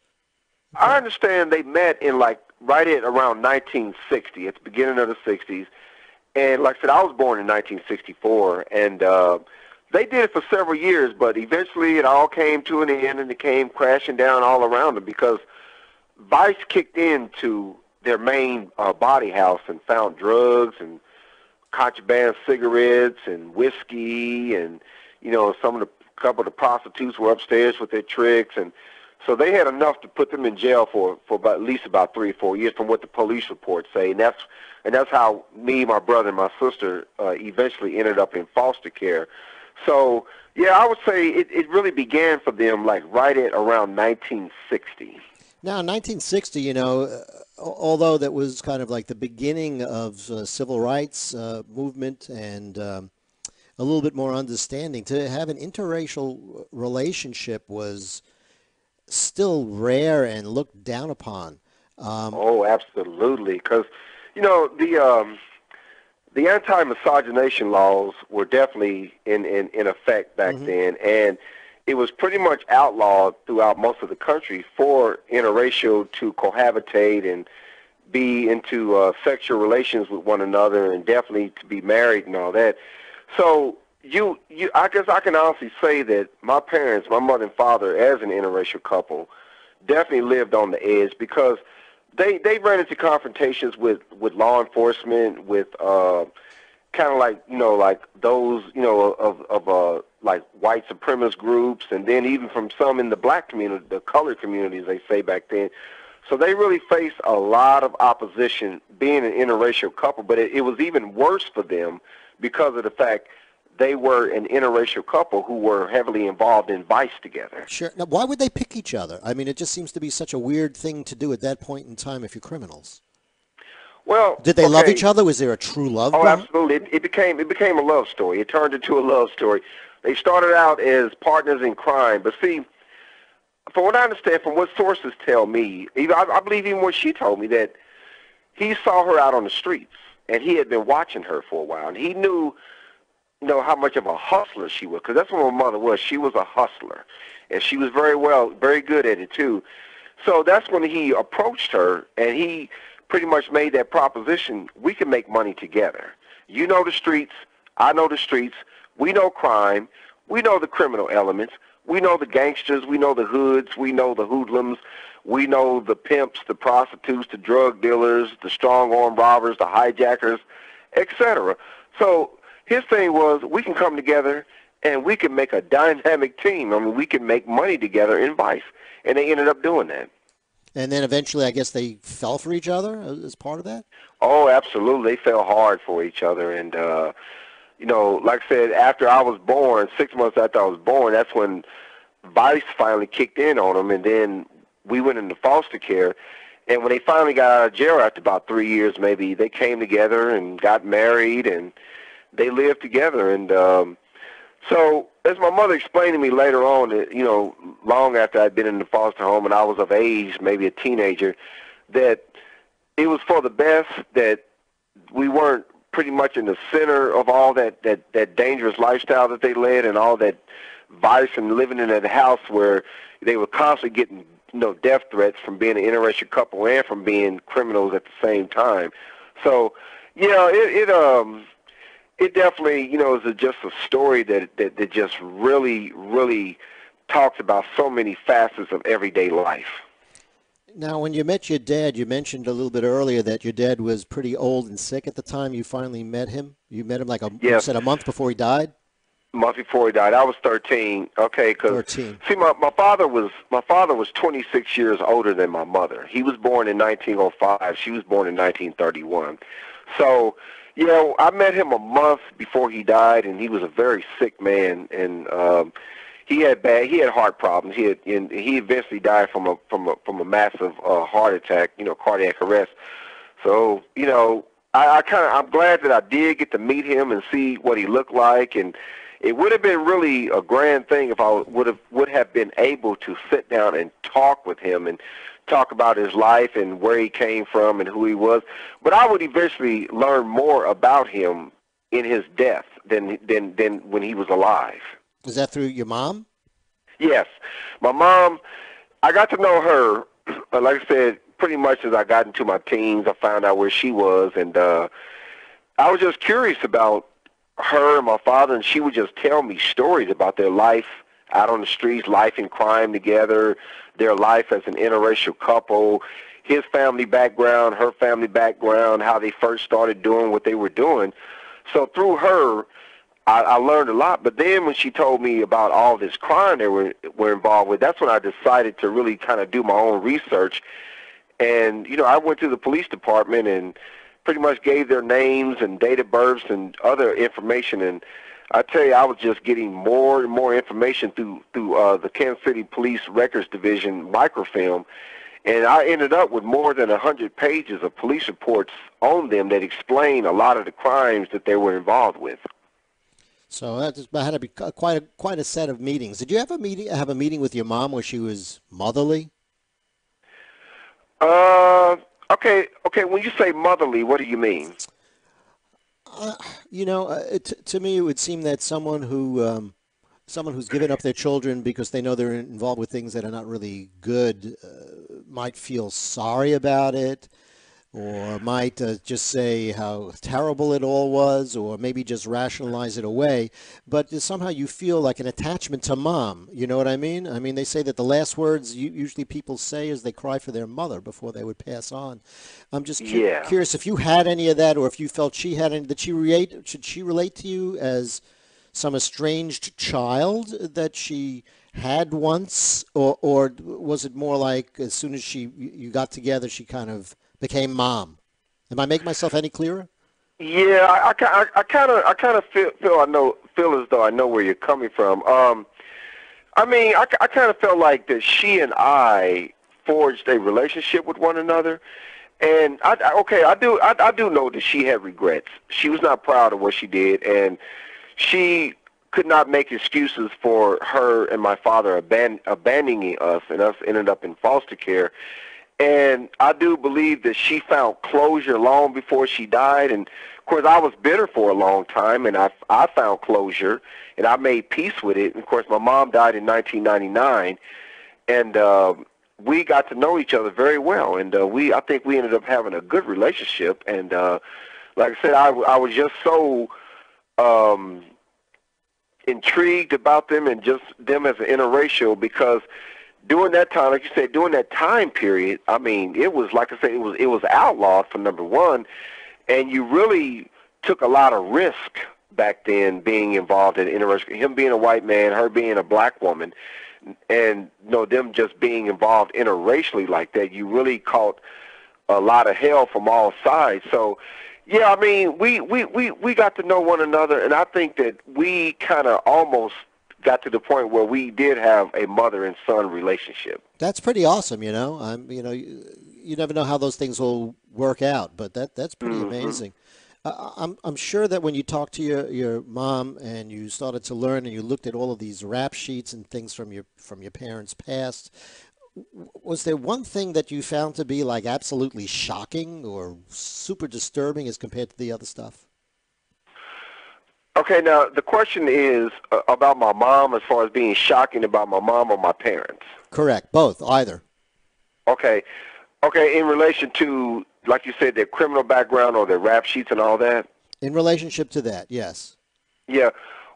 I understand they met in right at around 1960, at the beginning of the 60s. And like I said, I was born in 1964, and they did it for several years, but eventually it all came to an end and it came crashing down all around them because vice kicked into their main body house and found drugs and contraband cigarettes and whiskey, and couple of the prostitutes were upstairs with their tricks, and so they had enough to put them in jail for at least 3 or 4 years, from what the police reports say, and that's how me, my brother, and my sister eventually ended up in foster care. So yeah, I would say it really began for them right at around 1960. Now, in 1960, although that was kind of like the beginning of civil rights movement and a little bit more understanding, to have an interracial relationship was still rare and looked down upon. Oh, absolutely, because the anti-miscegenation laws were definitely in effect back then, and it was pretty much outlawed throughout most of the country for interracial to cohabitate and be into sexual relations with one another, and definitely to be married and all that. So I guess I can honestly say that my parents, my mother and father, as an interracial couple, definitely lived on the edge because they ran into confrontations with law enforcement, with kind of like those of white supremacist groups, and then even from some in the black community, the colored communities, they say back then. So they really faced a lot of opposition being an interracial couple, but it was even worse for them because of the fact they were an interracial couple who were heavily involved in vice together. Sure. Now, why would they pick each other? I mean, it just seems to be such a weird thing to do at that point in time if you're criminals. Well, did they love each other? Was there a true love? Oh, absolutely. It became a love story. It turned into a love story. They started out as partners in crime, but see, from what I understand, from what sources tell me, even I believe even what she told me, that he saw her out on the streets, and he had been watching her for a while, and he knew, how much of a hustler she was, because that's what my mother was. She was a hustler, and she was very good at it too. So that's when he approached her, and he pretty much made that proposition: we can make money together. You know the streets, I know the streets. We know crime, we know the criminal elements, we know the gangsters, we know the hoods, we know the hoodlums, we know the pimps, the prostitutes, the drug dealers, the strong-arm robbers, the hijackers, etc. So his thing was, we can come together and we can make a dynamic team. I mean, we can make money together in Vice. And they ended up doing that. And then eventually, I guess they fell for each other as part of that? Oh, absolutely. They fell hard for each other. And, like I said, after I was born, 6 months after I was born, that's when Vice finally kicked in on them. And then we went into foster care. And when they finally got out of jail after about 3 years, maybe, they came together and got married, and they lived together. And so, as my mother explained to me later on, that, long after I'd been in the foster home and I was of age, maybe a teenager, that it was for the best that we weren't pretty much in the center of all that dangerous lifestyle that they led, and all that vice, and living in that house where they were constantly getting death threats from being an interracial couple and from being criminals at the same time. So, it definitely, is just a story that just really, really talks about so many facets of everyday life. Now, when you met your dad, you mentioned a little bit earlier that your dad was pretty old and sick at the time you finally met him. You met him you said a month before he died? A month before he died. I was 13. Okay, because 13. See, my father was 26 years older than my mother. He was born in 1905. She was born in 1931. So, I met him a month before he died, and he was a very sick man, and he had heart problems. He eventually died from a massive heart attack, cardiac arrest. So, I'm glad that I did get to meet him and see what he looked like, and it would have been really a grand thing if I would have been able to sit down and talk with him and talk about his life and where he came from and who he was. But I would eventually learn more about him in his death than when he was alive. Was that through your mom? Yes. My mom, I got to know her, like I said, pretty much as I got into my teens. I found out where she was, and I was just curious about her and my father, and she would just tell me stories about their life out on the streets, life in crime together, their life as an interracial couple, his family background, her family background, how they first started doing what they were doing. So through her, I learned a lot. But then when she told me about all this crime they were involved with, that's when I decided to really kind of do my own research. And, I went to the police department and pretty much gave their names and date of births and other information. And I tell you, I was just getting more and more information through the Kansas City Police Records Division microfilm, and I ended up with more than 100 pages of police reports on them that explain a lot of the crimes that they were involved with. So that had to be quite a set of meetings. Did you have a meeting with your mom where she was motherly? Okay. When you say motherly, what do you mean? To me, it would seem that someone who's given up their children because they know they're involved with things that are not really good might feel sorry about it, or might just say how terrible it all was, or maybe just rationalize it away. But somehow you feel like an attachment to mom. You know what I mean? I mean, they say that the last words usually people say is they cry for their mother before they would pass on. I'm just curious if you had any of that, or if you felt she had any. Should she relate to you as some estranged child that she had once, or was it more like as soon as you got together, she kind of became mom? Am I making myself any clearer? Yeah, I kind of feel as though I know where you're coming from. I mean, I kind of felt like that she and I forged a relationship with one another, and I do know that she had regrets. She was not proud of what she did, and she could not make excuses for her and my father abandoning us, and us ended up in foster care. And I do believe that she found closure long before she died. And, of course, I was bitter for a long time, and I found closure, and I made peace with it. And, of course, my mom died in 1999, and we got to know each other very well. And I think we ended up having a good relationship. And like I said, I was just so intrigued about them and just them as an interracial, because during that time, like you said, during that time period, I mean, it was, like I said, it was outlawed, for number one, and you really took a lot of risk back then being involved in interracial. Him being a white man, her being a black woman, and them just being involved interracially like that, you really caught a lot of hell from all sides. So, yeah, I mean, we got to know one another, and I think that we kind of almost got to the point where we did have a mother and son relationship. That's pretty awesome, you never know how those things will work out, but that's pretty amazing. I'm sure that when you talked to your mom and you started to learn and you looked at all of these rap sheets and things from your parents' past, was there one thing that you found to be like absolutely shocking or super disturbing as compared to the other stuff? Okay, now the question is about my mom, as far as being shocking about my mom or my parents. Correct, both, either. Okay, in relation to, like you said, their criminal background or their rap sheets and all that? In relationship to that, yes. Yeah.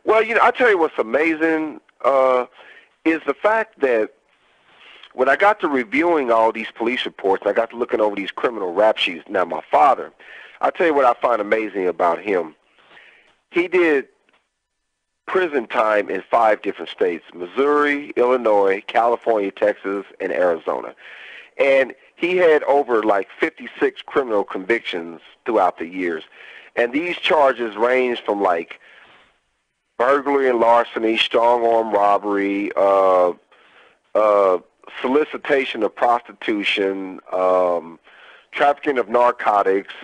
Well, I'll tell you what's amazing is the fact that when I got to reviewing all these police reports, I got to looking over these criminal rap sheets. Now, my father, I'll tell you what I find amazing about him. He did prison time in 5 different states: Missouri, Illinois, California, Texas, and Arizona. And he had over like 56 criminal convictions throughout the years. And these charges ranged from like burglary and larceny, strong-arm robbery, solicitation of prostitution, trafficking of narcotics,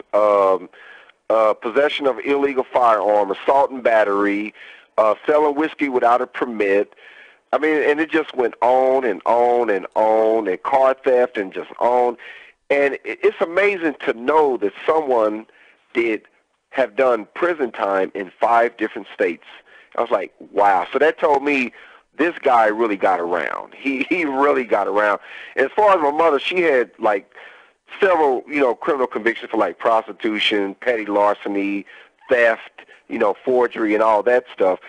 possession of illegal firearm, assault and battery, selling whiskey without a permit. I mean, and it just went on and on and on, and car theft and just on. And it's amazing to know that someone did have done prison time in 5 different states. I was like, wow. So that told me this guy really got around. He really got around. And as far as my mother, she had like several, criminal convictions for like prostitution, petty larceny, theft, forgery and all that stuff.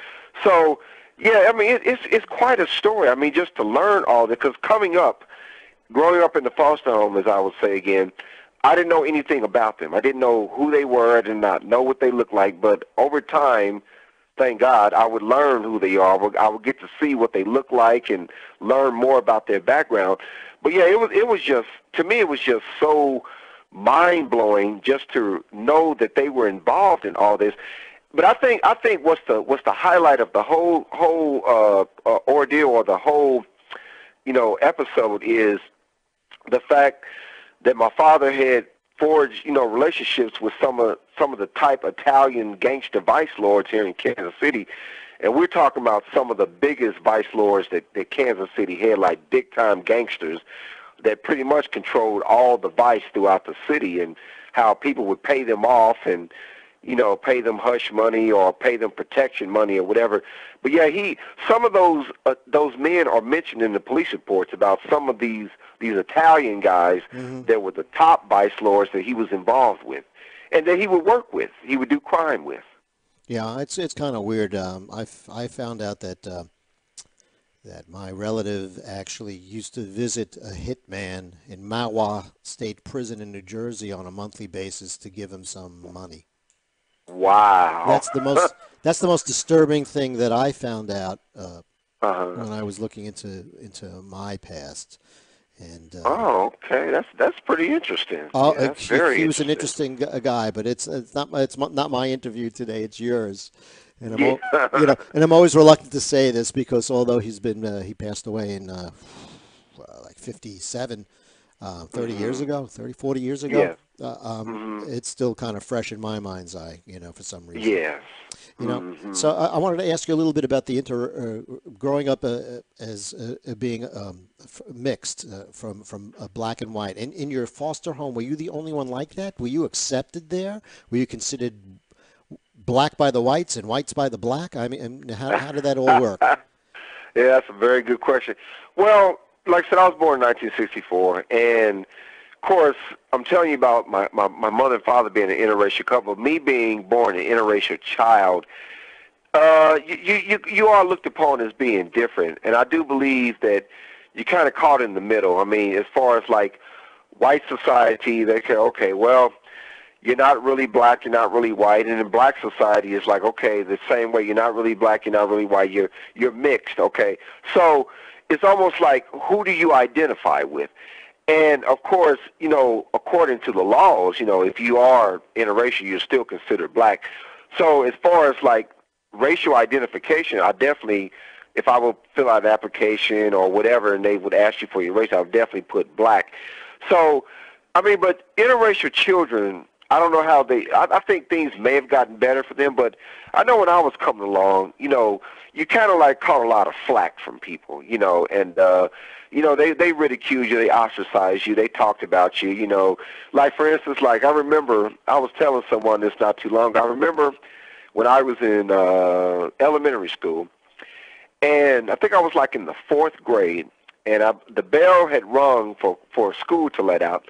So, yeah, I mean, it's quite a story. I mean, just to learn all that, because growing up in the foster home, as I would say again, I didn't know anything about them. I didn't know who they were. I did not know what they looked like. But over time, thank God, I would learn who they are. I would get to see what they look like and learn more about their background. But yeah, it was just, to me, it was just so mind-blowing just to know that they were involved in all this. But I think what's the highlight of the whole ordeal, or the whole episode, is the fact that my father had forged relationships with some of the type Italian gangster vice lords here in Kansas City, and we're talking about some of the biggest vice lords that Kansas City had, like big time gangsters that pretty much controlled all the vice throughout the city, and how people would pay them off and pay them hush money or pay them protection money or whatever. But yeah, some of those men are mentioned in the police reports about some of these Italian guys that were the top vice lords that he was involved with, and that he would work with, he would do crime with. Yeah, it's kind of weird. I found out that my relative actually used to visit a hitman in Mahwah State Prison in New Jersey on a monthly basis to give him some money. Wow. That's the most disturbing thing that I found out when I was looking into my past. And okay, that's pretty interesting. Oh, yeah, he was an interesting guy, but it's not my interview today. It's yours, and I'm always reluctant to say this, because although he passed away in like 57. 30 years ago, 30, 40 years ago. Yes. It's still kind of fresh in my mind's eye, for some reason. Yes. So I wanted to ask you a little bit about the growing up as being mixed from black and white. And in your foster home, were you the only one like that? Were you accepted there? Were you considered black by the whites and whites by the black? I mean, how did that all work? Yeah, that's a very good question. Well, like I said, I was born in 1964, and of course, I'm telling you about my mother and father being an interracial couple. Me being born an interracial child, you are looked upon as being different, and I do believe that you kind of caught in the middle. I mean, as far as like white society, they say, okay, well, you're not really black, you're not really white, and in black society, it's like, okay, the same way, you're not really black, you're not really white, you're mixed, okay? So it's almost like, who do you identify with? And, of course, according to the laws, if you are interracial, you're still considered black. So as far as, like, racial identification, I definitely, if I would fill out an application or whatever and they would ask you for your race, I would definitely put black. So, I mean, but interracial children, I don't know how I think things may have gotten better for them, but I know when I was coming along, you kind of like caught a lot of flack from people, and, they ridiculed you, they ostracized you, they talked about you, like for instance, like I remember, I was telling someone this not too long ago, I remember when I was in elementary school, and I think I was like in the 4th grade, and the bell had rung for school to let out.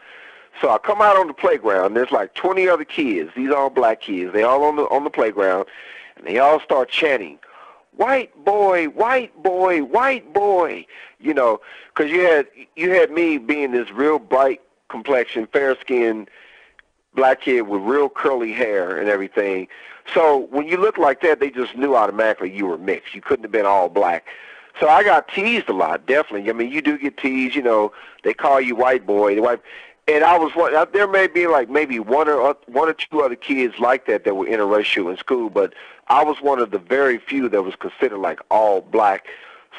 So I come out on the playground. There's like 20 other kids. These are all black kids. They all on the playground, and they all start chanting, "White boy, white boy, white boy." Because you had me being this real bright complexion, fair skinned black kid with real curly hair and everything. So when you look like that, they just knew automatically you were mixed. You couldn't have been all black. So I got teased a lot, definitely. I mean, you do get teased. They call you white boy, the white. And I was one. There may be like maybe one or two other kids like that were interracial in school, but I was one of the very few that was considered like all black.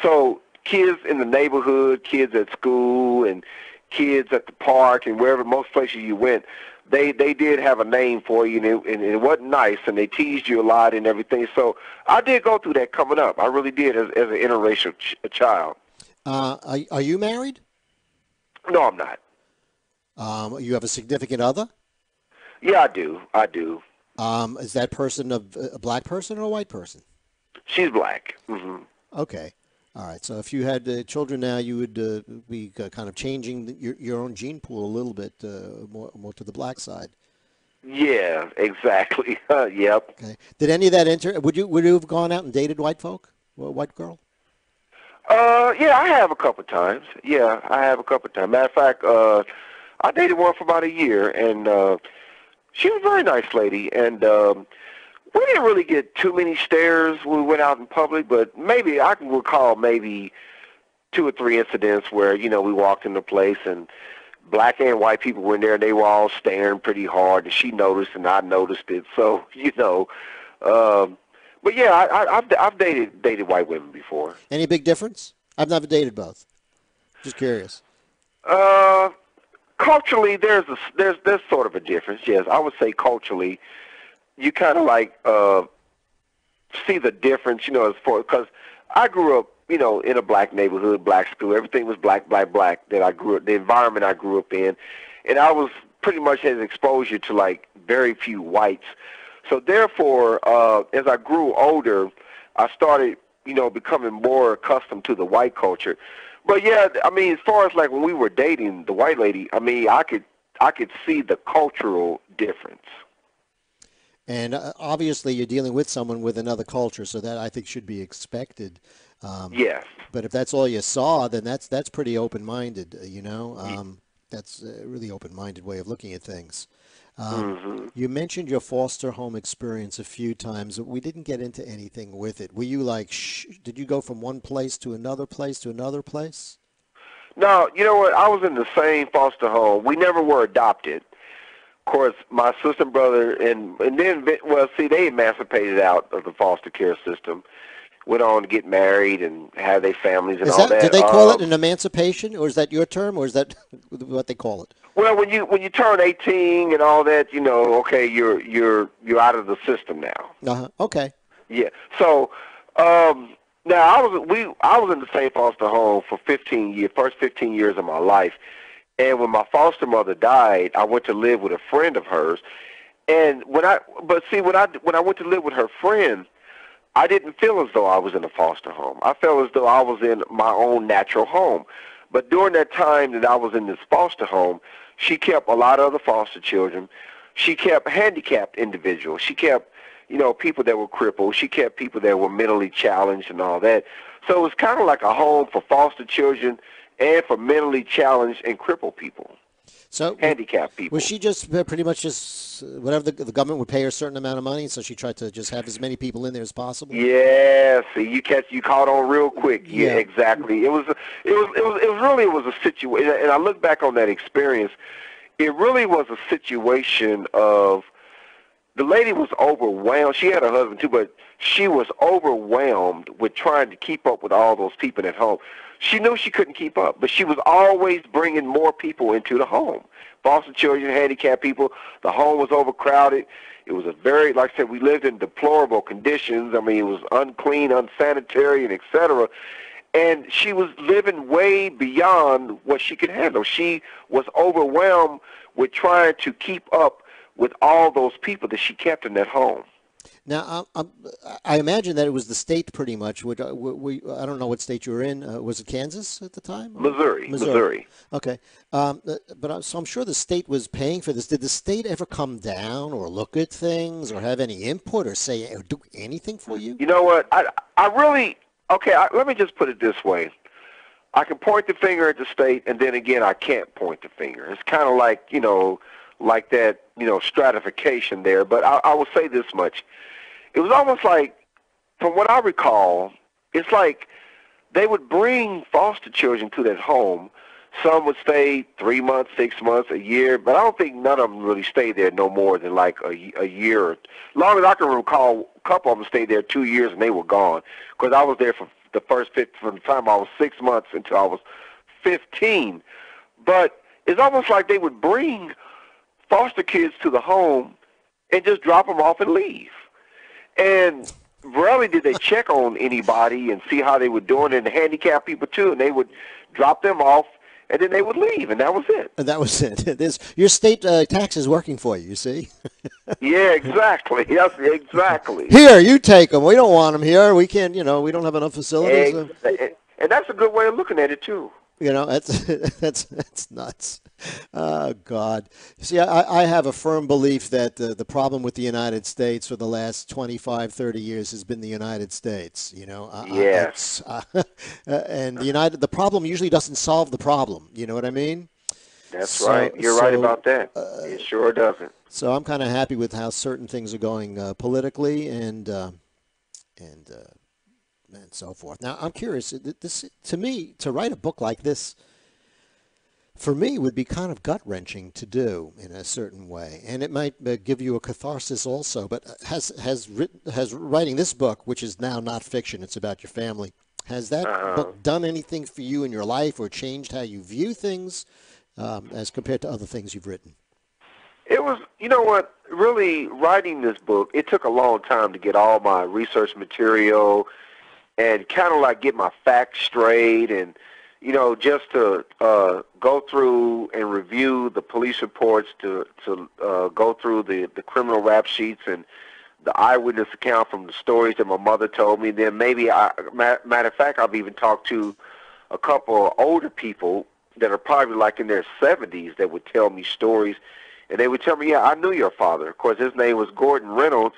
So kids in the neighborhood, kids at school, and kids at the park, and wherever most places you went, they did have a name for you, and it wasn't nice, and they teased you a lot and everything. So I did go through that coming up. I really did as an interracial child. Are you married? No, I'm not. You have a significant other? Yeah, I do. Is that person a black person or a white person? She's black. Mm-hmm. Okay. All right. So if you had children now, you would be kind of changing your own gene pool a little bit more to the black side. Yeah, exactly. Yep. Okay. Did any of that enter? Would you have gone out and dated white folk? Or a white girl? Yeah, I have a couple times. Yeah, I have a couple times. Matter of fact, I dated one for about a year, and she was a very nice lady, and we didn't really get too many stares when we went out in public, but maybe I can recall maybe 2 or 3 incidents where, we walked in the place and black and white people were in there, and they were all staring pretty hard, and she noticed and I noticed it. So, but yeah, I've dated white women before. Any big difference? I've never dated both. Just curious. Culturally, there's sort of a difference. Yes, I would say culturally, you kind of like see the difference. As far because I grew up, in a black neighborhood, black school. Everything was black. That I grew up, the environment I grew up in, and I was pretty much had exposure to like very few whites. So therefore, as I grew older, I started, becoming more accustomed to the white culture. But yeah, I mean, as far as like when we were dating the white lady, I mean, I could see the cultural difference. And obviously, you're dealing with someone with another culture, so that I think should be expected. Yes. But if that's all you saw, then that's pretty open-minded. That's a really open-minded way of looking at things. You mentioned your foster home experience a few times. We didn't get into anything with it. Were you like, did you go from one place to another place to another place? No, you know what? I was in the same foster home. We never were adopted. Of course, my sister and brother, and then, well, see, they emancipated out of the foster care system. went on to get married and have their families and all that. Did they call it an emancipation, or is that your term, or is that what they call it? Well, when you turn 18 and all that, you know, okay, you're out of the system now. Okay. Yeah. So now I was in the same foster home for 15 years, first 15 years of my life, and when my foster mother died, I went to live with a friend of hers, and when I went to live with her friend, I didn't feel as though I was in a foster home. I felt as though I was in my own natural home. But during that time that I was in this foster home, she kept a lot of other foster children. She kept handicapped individuals. She kept, you know, people that were crippled. She kept people that were mentally challenged and all that. So it was kind of like a home for foster children and for mentally challenged and crippled people. So handicapped people. Was she just pretty much just whatever the government would pay her a certain amount of money, so she tried to just have as many people in there as possible? Yeah, see, you caught on real quick. Yeah, exactly. It was a situation, and I look back on that experience. It really was a situation of the lady was overwhelmed. She had a husband too, but she was overwhelmed with trying to keep up with all those people at home. She knew she couldn't keep up, but she was always bringing more people into the home. Foster children, handicapped people. The home was overcrowded. It was a very, like I said, we lived in deplorable conditions. I mean, it was unclean, unsanitary, and et cetera. And she was living way beyond what she could handle. She was overwhelmed with trying to keep up with all those people that she kept in that home. Now, I imagine that it was the state pretty much. I don't know what state you were in. Was it Kansas at the time? Missouri. Okay. So I'm sure the state was paying for this. Did the state ever come down or look at things or have any input or say or do anything for you? You know what? Let me just put it this way. I can point the finger at the state, and then again, I can't point the finger. It's kind of like, like that, stratification there. But I will say this much. It was almost like, from what I recall, it's like they would bring foster children to that home. Some would stay 3 months, 6 months, a year, but I don't think none of them really stayed there no more than like a year. As long as I can recall, a couple of them stayed there 2 years and they were gone. Because I was there from the from the time I was 6 months until I was 15. But it's almost like they would bring foster kids to the home and just drop them off and leave. And rarely did they check on anybody and see how they were doing, and the handicapped people too, and they would drop them off and then they would leave, and that was it. And that was it. Your state tax is working for you, you see? Yeah, exactly. Yes, exactly. Here, you take them. We don't want them here. We can't, we don't have enough facilities. And that's a good way of looking at it too. That's nuts. Oh, God. See, I have a firm belief that the problem with the United States for the last 25, 30 years has been the United States, Yes. And the problem usually doesn't solve the problem. You know what I mean? That's right. You're right about that. It sure doesn't. So I'm kind of happy with how certain things are going politically and so forth. Now, I'm curious, this, to me, to write a book like this, for me, would be kind of gut-wrenching to do in a certain way. And it might give you a catharsis also. But has writing this book, which is now not fiction, it's about your family, has that book done anything for you in your life or changed how you view things as compared to other things you've written? It was, really writing this book, it took a long time to get all my research material and kind of like get my facts straight and, just to go through and review the police reports, to go through the criminal rap sheets and the eyewitness account from the stories that my mother told me. Then maybe, matter of fact, I've even talked to a couple of older people that are probably like in their 70s that would tell me stories. And they would tell me, yeah, I knew your father. Of course, his name was Gordon Reynolds,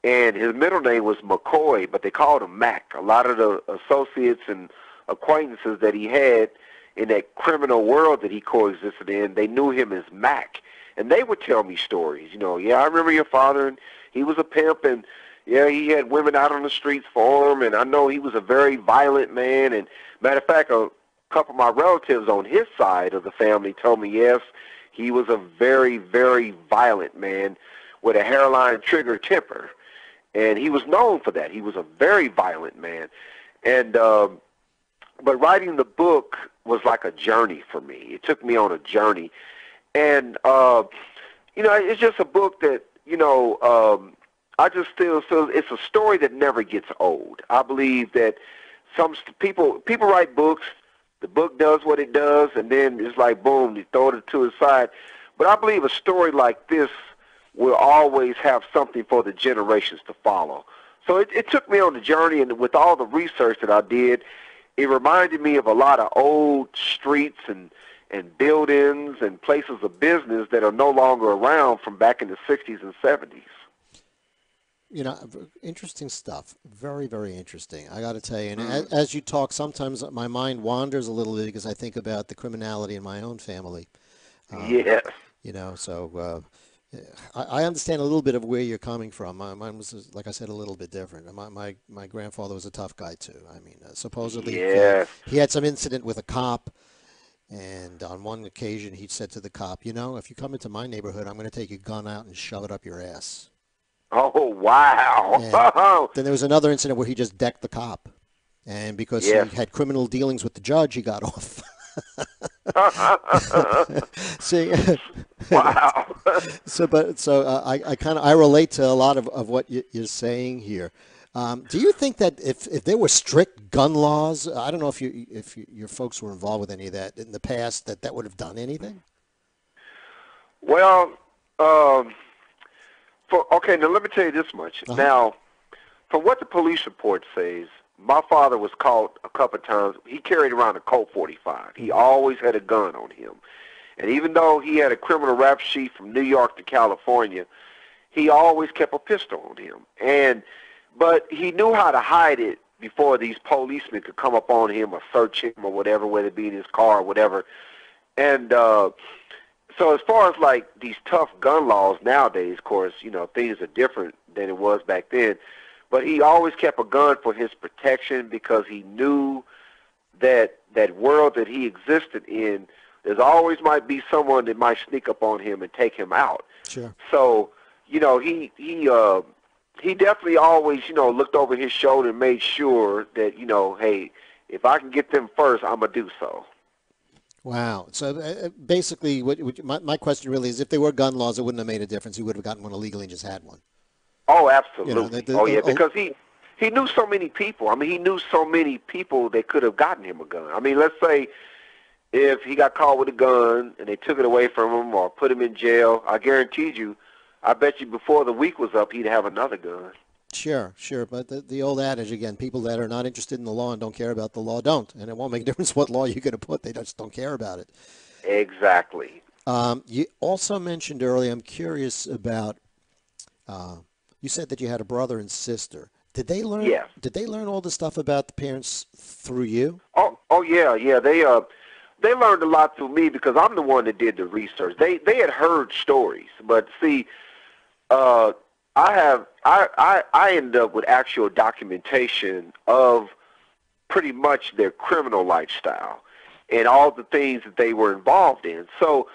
and his middle name was McCoy, but they called him Mac. A lot of the associates and acquaintances that he had in that criminal world that he coexisted in, they knew him as Mac. And they would tell me stories. Yeah, I remember your father, and he was a pimp, and, yeah, he had women out on the streets for him, and I know he was a very violent man. And matter of fact, a couple of my relatives on his side of the family told me, yes, he was a very, very violent man with a hairline trigger temper. And he was known for that. He was a very violent man. And but writing the book was like a journey for me. It took me on a journey. And, it's just a book that, I just feel it's a story that never gets old. I believe that some people write books, the book does what it does, and then it's like, boom, you throw it to the side. But I believe a story like this will always have something for the generations to follow. So it took me on the journey, and with all the research that I did, it reminded me of a lot of old streets and buildings and places of business that are no longer around from back in the 60s and 70s. Interesting stuff. Very, very interesting. I got to tell you, and as you talk, sometimes my mind wanders a little bit because I think about the criminality in my own family. Yes. So I understand a little bit of where you're coming from. Mine was, like I said, a little bit different. My grandfather was a tough guy, too. I mean, supposedly he had some incident with a cop, and on one occasion he said to the cop, if you come into my neighborhood, I'm going to take your gun out and shove it up your ass. Oh, wow. Then there was another incident where he just decked the cop. And because he had criminal dealings with the judge, he got off. See, wow. I relate to a lot of what you're saying here. Do you think that if there were strict gun laws, I don't know if your folks were involved with any of that in the past, that would have done anything? Well, now let me tell you this much. Uh-huh. Now, from what the police report says, my father was caught a couple of times. He carried around a Colt 45. He always had a gun on him. And even though he had a criminal rap sheet from New York to California, he always kept a pistol on him. But he knew how to hide it before these policemen could come up on him or search him or whatever, whether it be in his car or whatever. And so as far as like these tough gun laws nowadays, of course, things are different than it was back then. But he always kept a gun for his protection because he knew that world that he existed in, there's always might be someone that might sneak up on him and take him out. Sure. So, he definitely always, looked over his shoulder and made sure that, hey, if I can get them first, I'm going to do so. Wow. So basically, my question really is, if there were gun laws, it wouldn't have made a difference. He would have gotten one illegally and just had one. Oh, absolutely. Because he knew so many people. I mean, he knew so many people that could have gotten him a gun. I mean, let's say if he got caught with a gun and they took it away from him or put him in jail, I guaranteed you, I bet you before the week was up, he'd have another gun. Sure. But the old adage, again, people that are not interested in the law and don't care about the law don't. And it won't make a difference what law you're going to put. They just don't care about it. Exactly. You also mentioned earlier, I'm curious about, you said that you had a brother and sister. Did they learn? Yeah. Did they learn all the stuff about the parents through you? Oh yeah. They learned a lot through me because I'm the one that did the research. They had heard stories, but see, I ended up with actual documentation of pretty much their criminal lifestyle and all the things that they were involved in. So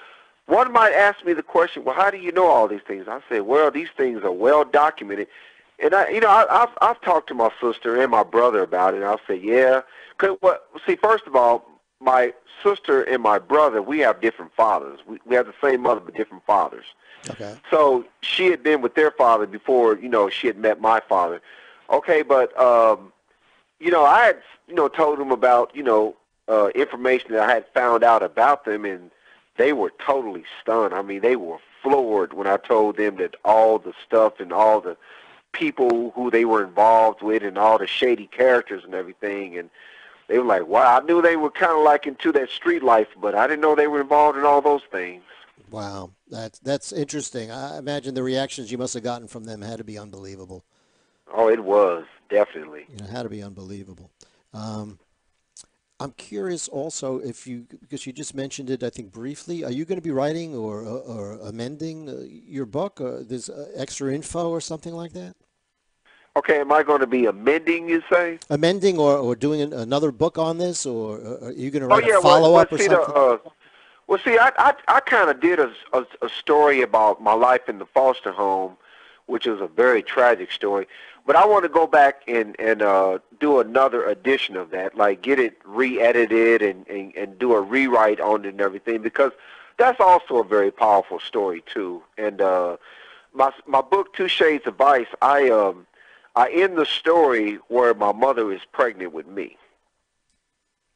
one might ask me the question, well, how do you know all these things? I said, well, these things are well documented. And I've talked to my sister and my brother about it. And I'll say, yeah. First of all, my sister and my brother, we have different fathers. We have the same mother but different fathers. Okay. So she had been with their father before, she had met my father. Okay, but I had, told them about, information that I had found out about them, and they were totally stunned. I mean, they were floored when I told them that all the stuff and all the people who they were involved with and all the shady characters and everything. And they were like, wow, I knew they were kind of like into that street life, but I didn't know they were involved in all those things. Wow, that's interesting. I imagine the reactions you must have gotten from them had to be unbelievable. Oh, it was, definitely. It had to be unbelievable. I'm curious also because you just mentioned it, I think, briefly, are you going to be writing or amending your book? Or there's extra info or something like that? Okay, am I going to be amending, you say? Amending or doing another book on this, or are you going to write a follow-up or something? I kind of did a story about my life in the foster home which is a very tragic story. But I want to go back and do another edition of that, like get it re-edited and do a rewrite on it and everything, because that's also a very powerful story too. And my book, Two Shades of Vice, I end the story where my mother is pregnant with me.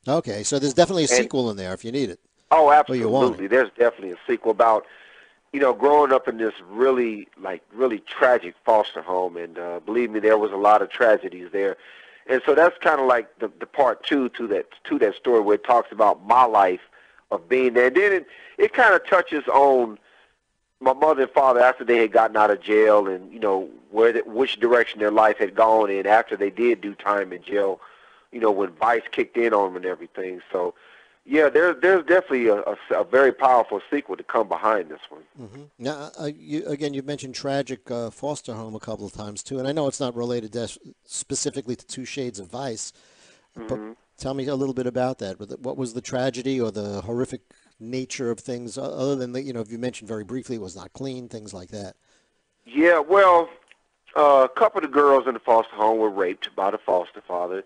Okay, so there's definitely a sequel in there if you need it. Oh, Or you want absolutely. There's definitely a sequel about, growing up in this really tragic foster home, and believe me, there was a lot of tragedies there. And so that's kind of like the part two to that story, where it talks about my life of being there. And then it kind of touches on my mother and father after they had gotten out of jail, and which direction their life had gone in after they did do time in jail. When Vice kicked in on them and everything. So, yeah, there's definitely a very powerful sequel to come behind this one. Mm-hmm. Now, you mentioned tragic foster home a couple of times too, and I know it's not related specifically to Two Shades of Vice, but tell me a little bit about that. What was the tragedy or the horrific nature of things, other than if you mentioned very briefly it was not clean, things like that? Yeah, well, a couple of the girls in the foster home were raped by the foster father.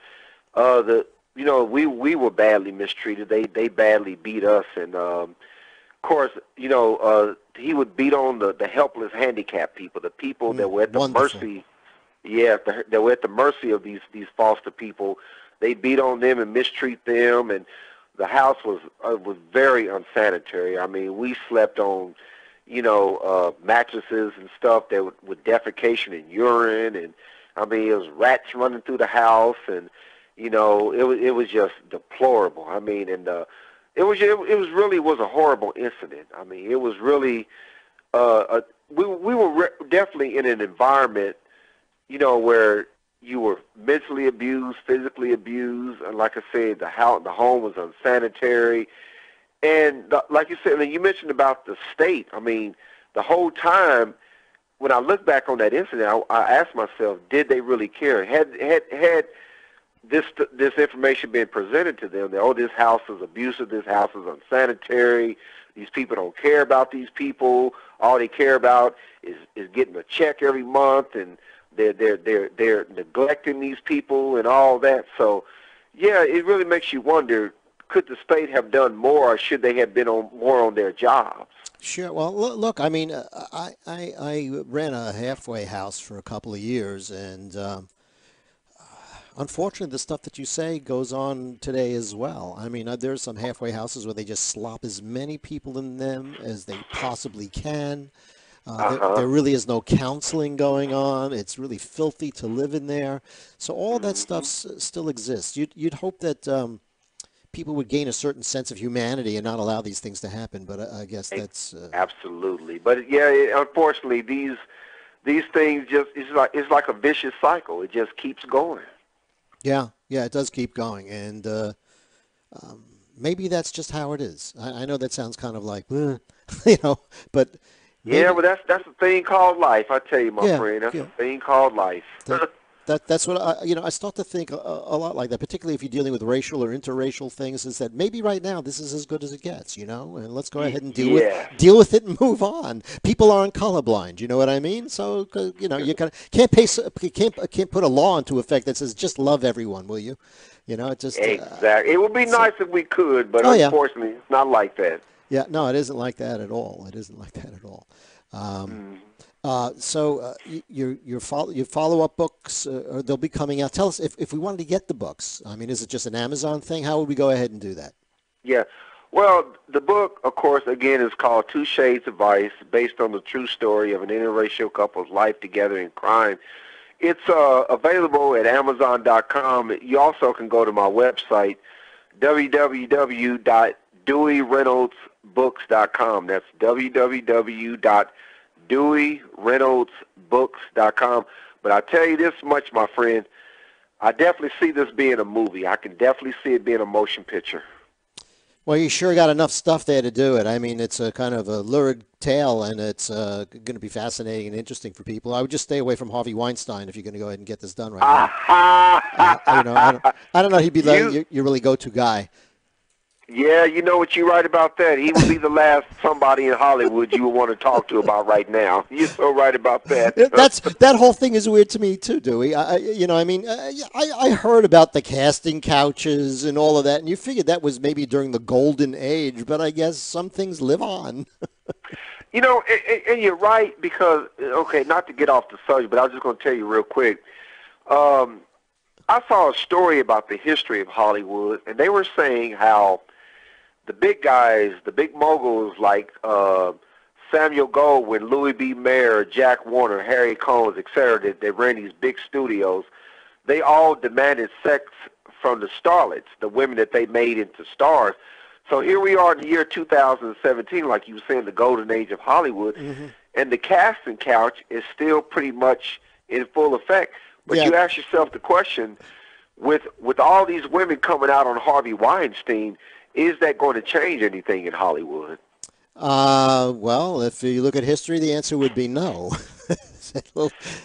We were badly mistreated. They badly beat us, and of course, he would beat on the helpless, handicapped people, the people that were at the mercy. Yeah, they were at the mercy of these foster people. They beat on them and mistreat them, and the house was very unsanitary. I mean, we slept on mattresses and stuff that with defecation and urine, and I mean, it was rats running through the house, and it was just deplorable. I mean, and it was really a horrible incident. I mean, it was really we were definitely in an environment, where you were mentally abused, physically abused, and like I said, the home was unsanitary, and like you said, and you mentioned about the state. I mean, the whole time when I look back on that incident, I asked myself, did they really care? Had this information being presented to them, that, this house is abusive, this house is unsanitary, these people don't care about these people, all they care about is getting a check every month, and they're neglecting these people and all that. So, yeah, it really makes you wonder, could the state have done more, or should they have been more on their jobs? Sure. Well, look, I mean, I ran a halfway house for a couple of years, and unfortunately, the stuff that you say goes on today as well. I mean, there's some halfway houses where they just slop as many people in them as they possibly can. There really is no counseling going on. It's really filthy to live in there. So all that stuff still exists. You'd hope that people would gain a certain sense of humanity and not allow these things to happen. But I guess that's absolutely. But yeah, unfortunately, these things it's like a vicious cycle. It just keeps going. Yeah, it does keep going, and maybe that's just how it is. I know that sounds kind of like, but maybe, yeah, well, that's a thing called life. I tell you, my friend, that's a thing called life. That's what I start to think a lot like that, particularly if you're dealing with racial or interracial things. Is that maybe right now this is as good as it gets, and let's go ahead and deal with it and move on. People aren't colorblind, you know what I mean? So you can't put a law into effect that says just love everyone, will you? It just exactly. It would be nice if we could, but unfortunately, it's not like that. Yeah, no, it isn't like that at all. It isn't like that at all. So your follow-up books, they'll be coming out. Tell us if we wanted to get the books. I mean, is it just an Amazon thing? How would we go ahead and do that? Yeah. Well, the book, of course, again, is called Two Shades of Vice, based on the true story of an interracial couple's life together in crime. It's available at Amazon.com. You also can go to my website, www.DeweyReynoldsBooks.com. That's www.DeweyReynoldsBooks.com. But I tell you this much, my friend, I definitely see this being a movie. I can definitely see it being a motion picture. Well, you sure got enough stuff there to do it. I mean, it's a kind of a lurid tale, and it's going to be fascinating and interesting for people. I would just stay away from Harvey Weinstein if you're going to go ahead and get this done right now. I don't know. He'd be like your really go-to guy. Yeah, you know what, you're right about that. He would be the last somebody in Hollywood you would want to talk to about right now. You're so right about that. That whole thing is weird to me too, Dewey. I heard about the casting couches and all of that, and you figured that was maybe during the golden age, but I guess some things live on. You know, and you're right because, okay, not to get off the subject, but I was just going to tell you real quick. I saw a story about the history of Hollywood, and they were saying how the big guys, the big moguls like Samuel Goldwyn, Louis B. Mayer, Jack Warner, Harry Combs, etc., that ran these big studios, they all demanded sex from the starlets, the women that they made into stars. So here we are in the year 2017, like you were saying, the golden age of Hollywood, and the casting couch is still pretty much in full effect. But you ask yourself the question, with all these women coming out on Harvey Weinstein, is that going to change anything in Hollywood? Well, if you look at history, the answer would be no.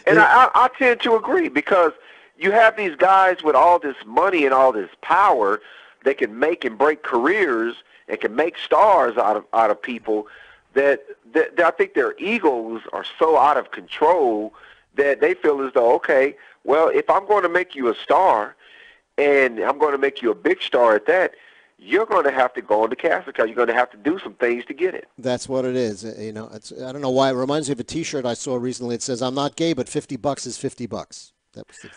And I tend to agree because you have these guys with all this money and all this power that can make and break careers and can make stars out of people that I think their egos are so out of control that they feel as though, okay, well, if I'm going to make you a star and I'm going to make you a big star at that, you're going to have to go on the casting couch. You're going to have to do some things to get it. That's what it is. You know, I don't know why. It reminds me of a T-shirt I saw recently. It says, "I'm not gay, but $50 is $50." That was the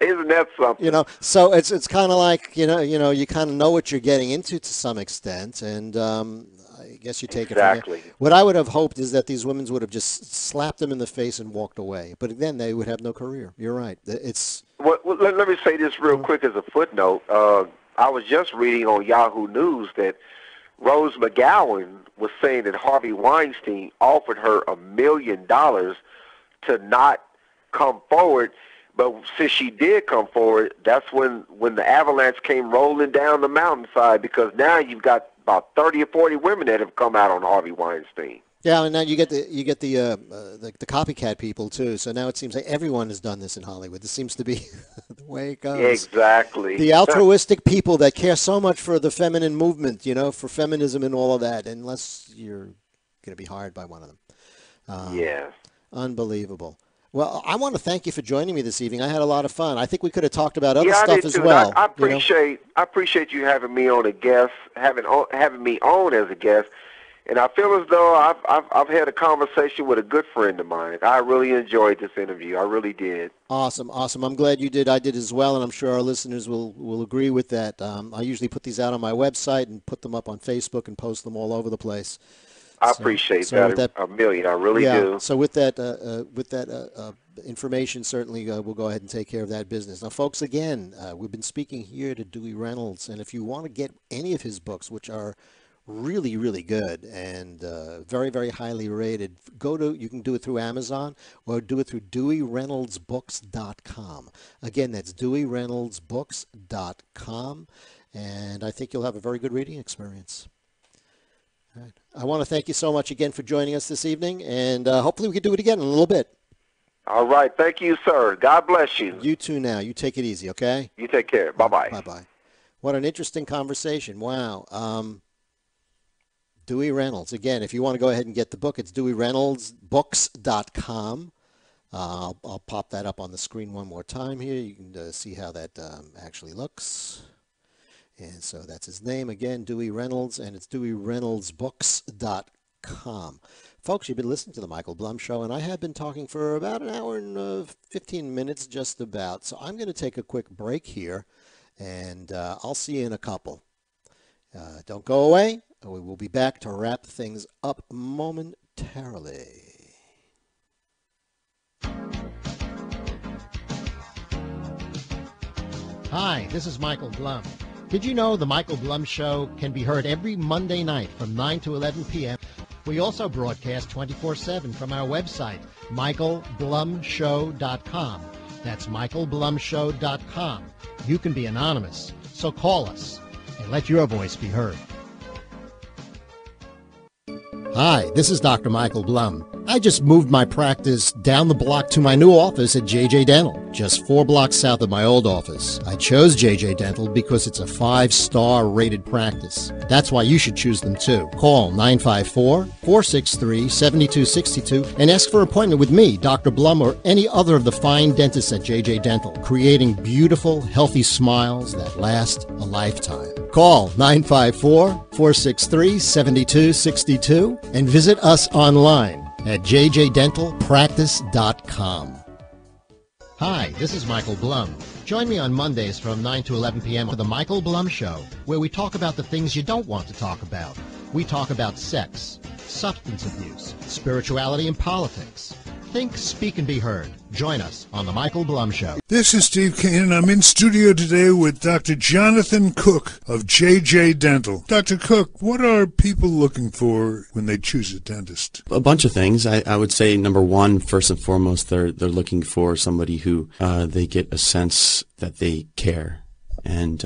Isn't that something? You know, so it's kind of like you kind of know what you're getting into to some extent, and I guess you take it from there. What I would have hoped is that these women would have just slapped them in the face and walked away, but then they would have no career. You're right. It's well, let me say this real quick as a footnote. I was just reading on Yahoo News that Rose McGowan was saying that Harvey Weinstein offered her $1 million to not come forward, but since she did come forward, that's when the avalanche came rolling down the mountainside, because now you've got about 30 or 40 women that have come out on Harvey Weinstein. Yeah, and now you get the copycat people too. So now it seems like everyone has done this in Hollywood. This seems to be the way it goes. Exactly. The altruistic people that care so much for the feminine movement, for feminism and all of that, unless you're going to be hired by one of them. Yeah. Unbelievable. Well, I want to thank you for joining me this evening. I had a lot of fun. I think we could have talked about other stuff as well. I appreciate you having me on having me on as a guest. And I feel as though I've had a conversation with a good friend of mine. I really enjoyed this interview. I really did. Awesome. I'm glad you did. I did as well, and I'm sure our listeners will agree with that. I usually put these out on my website and put them up on Facebook and post them all over the place. I appreciate that a million. I really do. So with that information, certainly we'll go ahead and take care of that business. Now, folks, again, we've been speaking here to Dewey Reynolds, and if you want to get any of his books, which are really, really good and very, very highly rated, you can do it through Amazon or do it through DeweyReynoldsBooks.com. Again, that's DeweyReynoldsBooks.com, and I think you'll have a very good reading experience. All right. I want to thank you so much again for joining us this evening, and hopefully we can do it again in a little bit. All right. Thank you, sir. God bless you. You too now. You take it easy, okay? You take care. Bye-bye. Bye-bye. What an interesting conversation. Wow. Dewey Reynolds. Again, if you want to go ahead and get the book, it's DeweyReynoldsBooks.com. I'll pop that up on the screen one more time here. You can see how that actually looks. And so that's his name again, Dewey Reynolds, and it's DeweyReynoldsBooks.com. Folks, you've been listening to The Michael Blum Show, and I have been talking for about an hour and 15 minutes just about. So I'm going to take a quick break here, and I'll see you in a couple. Don't go away. We will be back to wrap things up momentarily. Hi, this is Michael Blum. Did you know The Michael Blum Show can be heard every Monday night from 9 to 11 p.m.? We also broadcast 24/7 from our website, michaelblumshow.com. That's michaelblumshow.com. You can be anonymous, so call us and let your voice be heard. Hi, this is Dr. Michael Blum. I just moved my practice down the block to my new office at JJ Dental, just 4 blocks south of my old office. I chose JJ Dental because it's a 5-star rated practice. That's why you should choose them too. Call 954-463-7262 and ask for an appointment with me, Dr. Blum, or any other of the fine dentists at JJ Dental, creating beautiful, healthy smiles that last a lifetime. Call 954-463-7262 and visit us online at jjdentalpractice.com. Hi, this is Michael Blum. Join me on Mondays from 9 to 11 p.m. for The Michael Blum Show, where we talk about the things you don't want to talk about. We talk about sex, substance abuse, spirituality, and politics. Think, speak, and be heard. Join us on The Michael Blum Show. This is Steve Kane, and I'm in studio today with Dr. Jonathan Cook of JJ Dental. Dr. Cook, what are people looking for when they choose a dentist? A bunch of things. I would say number one, first and foremost, they're looking for somebody who they get a sense that they care. And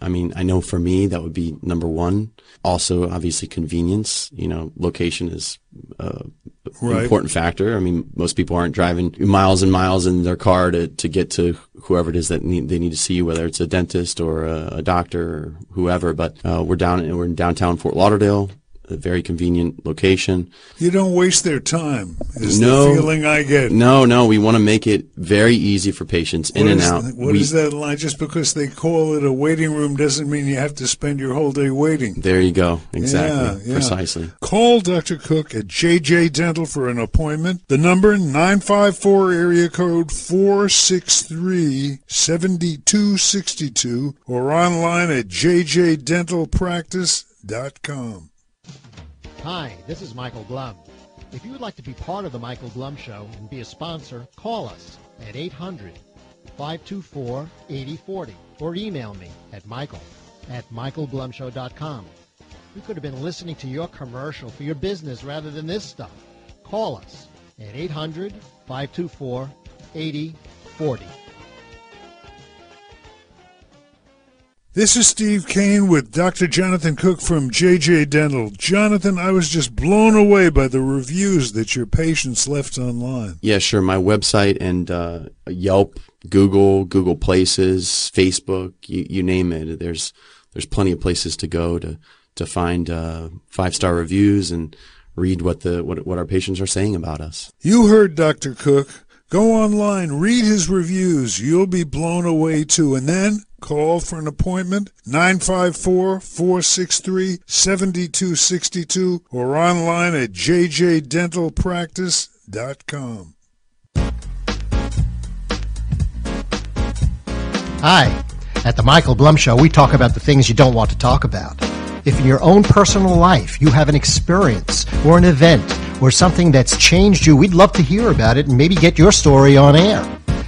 I mean, I know for me that would be number one. Also, obviously, convenience. You know, location is an important factor. I mean, most people aren't driving miles and miles in their car to get to whoever it is that they need to see, whether it's a dentist or a doctor or whoever. But we're in downtown Fort Lauderdale. A very convenient location. You don't waste their time, is the feeling I get. No, we want to make it very easy for patients in and out. What is that line? Just because they call it a waiting room doesn't mean you have to spend your whole day waiting. There you go. Exactly. Yeah. Precisely. Call Dr. Cook at JJ Dental for an appointment. The number 954 area code 463-7262 or online at jjdentalpractice.com. Hi, this is Michael Blum. If you would like to be part of the Michael Blum Show and be a sponsor, call us at 800-524-8040 or email me at michael@michaelblumshow.com. We could have been listening to your commercial for your business rather than this stuff. Call us at 800-524-8040. This is Steve Kane with Dr. Jonathan Cook from JJ Dental. Jonathan, I was just blown away by the reviews that your patients left online. Yeah, sure. My website and Yelp, Google Places, Facebook, you name it. There's plenty of places to go to find 5-star reviews and read what our patients are saying about us. You heard Dr. Cook. Go online, read his reviews. You'll be blown away too. And then call for an appointment, 954-463-7262 or online at jjdentalpractice.com. Hi. At the Michael Blum Show, we talk about the things you don't want to talk about. If in your own personal life you have an experience or an event or something that's changed you, we'd love to hear about it and maybe get your story on air.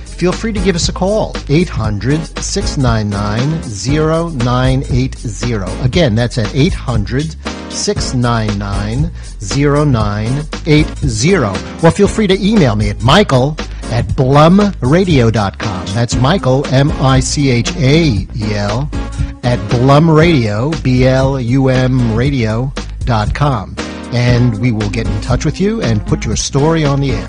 Feel free to give us a call, 800-699-0980. Again, that's at 800-699-0980. Or feel free to email me at michael@blumradio.com. That's Michael, M-I-C-H-A-E-L, at blumradio, B-L-U-M radio.com. And we will get in touch with you and put your story on the air.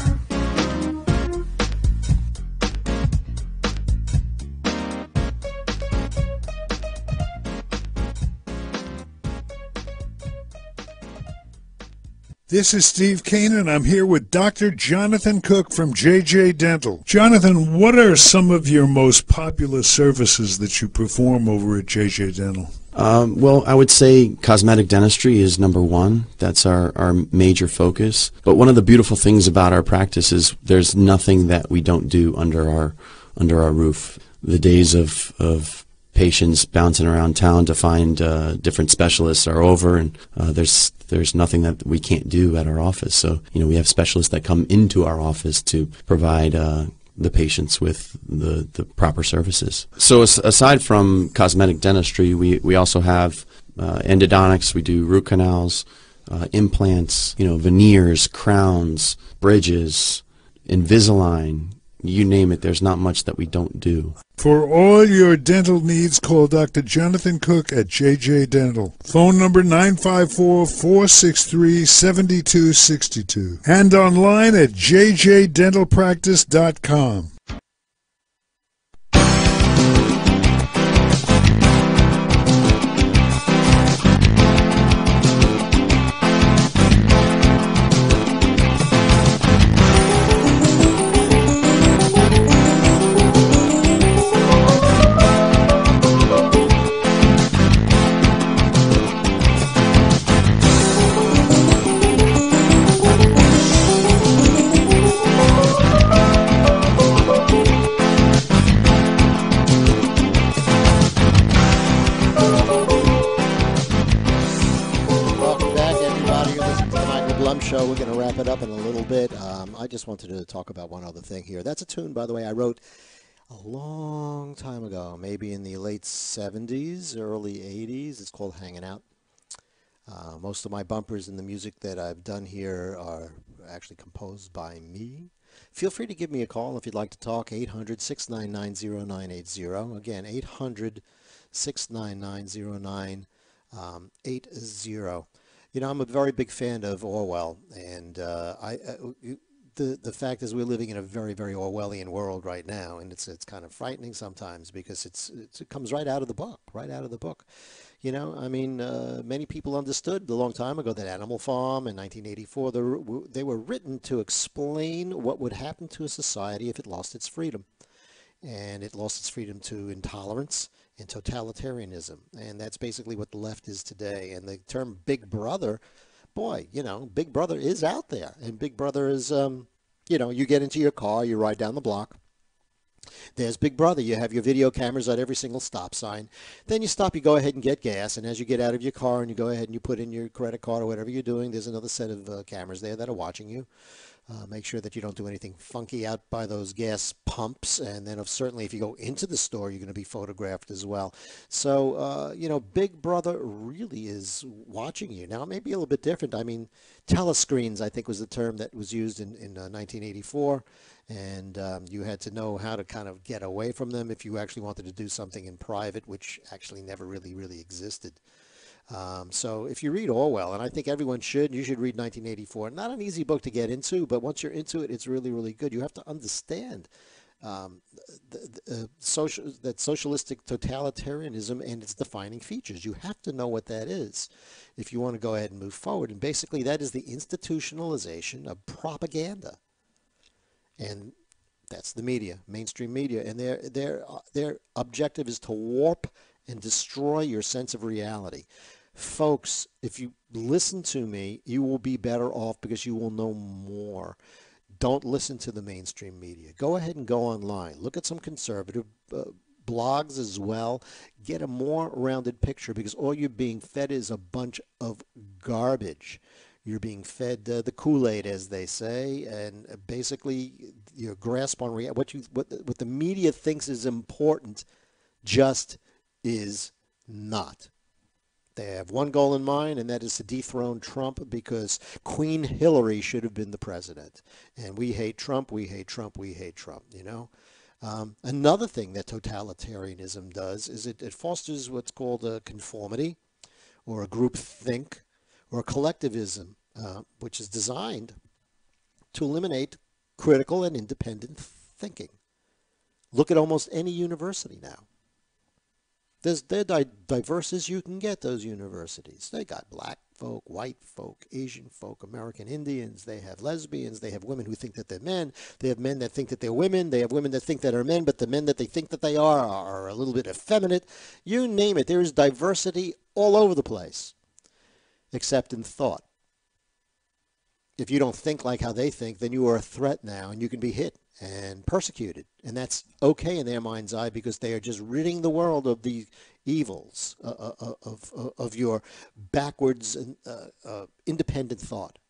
This is Steve Kane, and I'm here with Dr. Jonathan Cook from JJ Dental. Jonathan, what are some of your most popular services that you perform over at JJ Dental? Well, I would say cosmetic dentistry is number one. That's our major focus. But one of the beautiful things about our practice is there's nothing that we don't do under our roof. The days of patients bouncing around town to find different specialists are over, and there's nothing that we can't do at our office. So, we have specialists that come into our office to provide the patients with the proper services. So aside from cosmetic dentistry, we also have endodontics. We do root canals, implants, veneers, crowns, bridges, Invisalign, You name it, there's not much that we don't do. For all your dental needs, call Dr. Jonathan Cook at JJ Dental. Phone number 954-463-7262. And online at jjdentalpractice.com. We're going to wrap it up in a little bit. I just wanted to talk about one other thing here. That's a tune, by the way, I wrote a long time ago, maybe in the late 70s, early 80s. It's called Hanging Out. Most of my bumpers and the music that I've done here are actually composed by me. Feel free to give me a call if you'd like to talk, 800-699-0980. Again, 800-699-0980. You know, I'm a very big fan of Orwell, and the fact is we're living in a very, very Orwellian world right now, and it's kind of frightening sometimes because it comes right out of the book, You know, I mean, many people understood a long time ago that Animal Farm in 1984, they were written to explain what would happen to a society if it lost its freedom. And it lost its freedom to intolerance and totalitarianism. And that's basically what the left is today. And the term Big Brother, boy, you know, Big Brother is out there. And Big Brother is, you know, you get into your car, you ride down the block. There's Big Brother. You have your video cameras at every single stop sign. Then you stop, you go ahead and get gas. And as you get out of your car and you go ahead and you put in your credit card or whatever you're doing, there's another set of cameras there that are watching you. Make sure that you don't do anything funky out by those gas pumps. And then certainly if you go into the store, you're going to be photographed as well. So, you know, Big Brother really is watching you. Now, it may be a little bit different. I mean, telescreens, I think, was the term that was used in 1984. And you had to know how to kind of get away from them if you actually wanted to do something in private, which actually never really existed. So if you read Orwell, and I think everyone should, you should read 1984. Not an easy book to get into, but once you're into it, it's really good. You have to understand that socialistic totalitarianism and its defining features. You have to know what that is if you want to go ahead and move forward. And basically, that is the institutionalization of propaganda. And that's the media, mainstream media. And their objective is to warp and destroy your sense of reality. Folks, if you listen to me, you will be better off because you will know more. Don't listen to the mainstream media. Go ahead and go online. Look at some conservative blogs as well. Get a more rounded picture because all you're being fed is a bunch of garbage. You're being fed the Kool-Aid, as they say, and basically your grasp on what the media thinks is important just is not. They have one goal in mind, and that is to dethrone Trump because Queen Hillary should have been the president. And we hate Trump, we hate Trump, we hate Trump, you know. Another thing that totalitarianism does is it fosters what's called a conformity or a group think or collectivism, which is designed to eliminate critical and independent thinking. Look at almost any university now. They're diverse as you can get, those universities. They got black folk, white folk, Asian folk, American Indians. They have lesbians. They have women who think that they're men. They have men that think that they're women. They have women that think that are men, but the men that they think that they are a little bit effeminate. You name it. There is diversity all over the place, except in thought. If you don't think like how they think, then you are a threat now, and you can be hit and persecuted. And that's okay in their mind's eye because they are just ridding the world of the evils of your backwards and independent thought.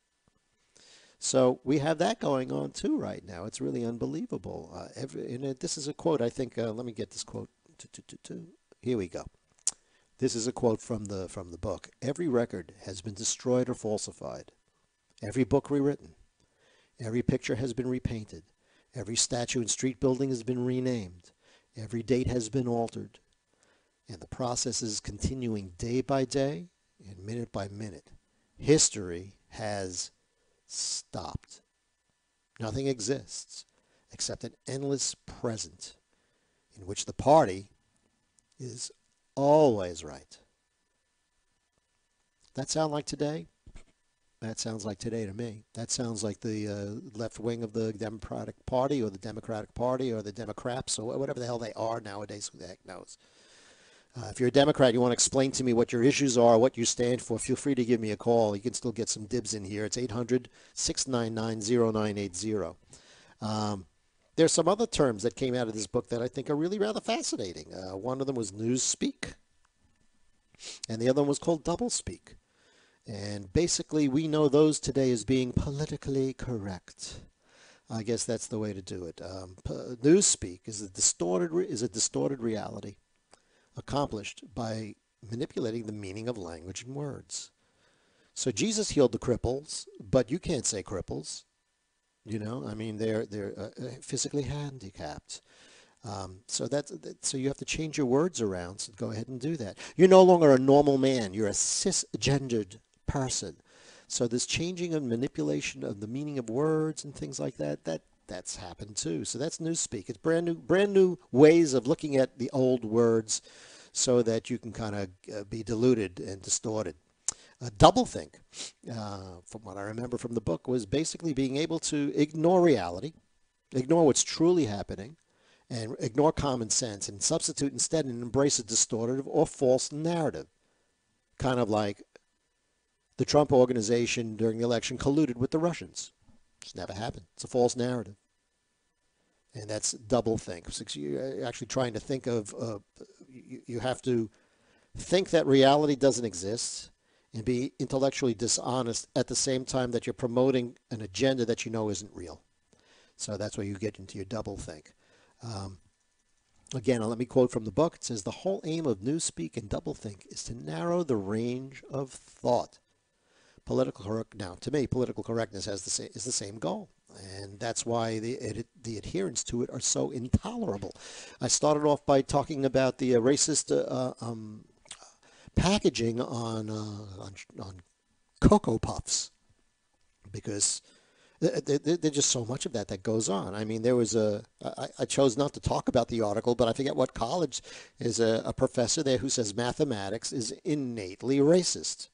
So we have that going on too right now. It's really unbelievable. This is a quote, I think, let me get this quote. Here we go. This is a quote from the book. Every record has been destroyed or falsified. Every book rewritten. Every picture has been repainted. Every statue and street building has been renamed. Every date has been altered. And the process is continuing day by day and minute by minute. History has stopped. Nothing exists except an endless present in which the party is always right. That sound like today? That sounds like today to me. That sounds like the left wing of the Democratic Party or the Democratic Party or the Democrats or whatever the hell they are nowadays. Who the heck knows? If you're a Democrat, you want to explain to me what your issues are, what you stand for, feel free to give me a call. You can still get some dibs in here. It's 800-699-0980. There's some other terms that came out of this book that I think are really rather fascinating. One of them was newspeak, and the other one was called doublespeak. And basically, we know those today as being politically correct. I guess that's the way to do it. Newspeak is a distorted reality accomplished by manipulating the meaning of language and words. So Jesus healed the cripples, but you can't say cripples. You know, I mean, they're physically handicapped. So you have to change your words around. So go ahead and do that. You're no longer a normal man. You're a cisgendered person. So this changing and manipulation of the meaning of words and things like that's happened too. So that's newspeak. It's brand new ways of looking at the old words so that you can kind of be diluted and distorted. Doublethink, from what I remember from the book, was basically being able to ignore reality, ignore what's truly happening, and ignore common sense and substitute instead and embrace a distorted or false narrative. Kind of like the Trump organization during the election colluded with the Russians. It's never happened. It's a false narrative. And that's doublethink. So you're actually trying to think of, you have to think that reality doesn't exist and be intellectually dishonest at the same time that you're promoting an agenda that you know isn't real. So that's where you get into your doublethink. Again, let me quote from the book. It says, the whole aim of newspeak and doublethink is to narrow the range of thought. Now, to me, political correctness is the same goal. And that's why the adherents to it are so intolerable. I started off by talking about the racist packaging on Cocoa Puffs, because there's just so much of that goes on. I mean, there was I chose not to talk about the article, but I forget what college is a professor there who says mathematics is innately racist.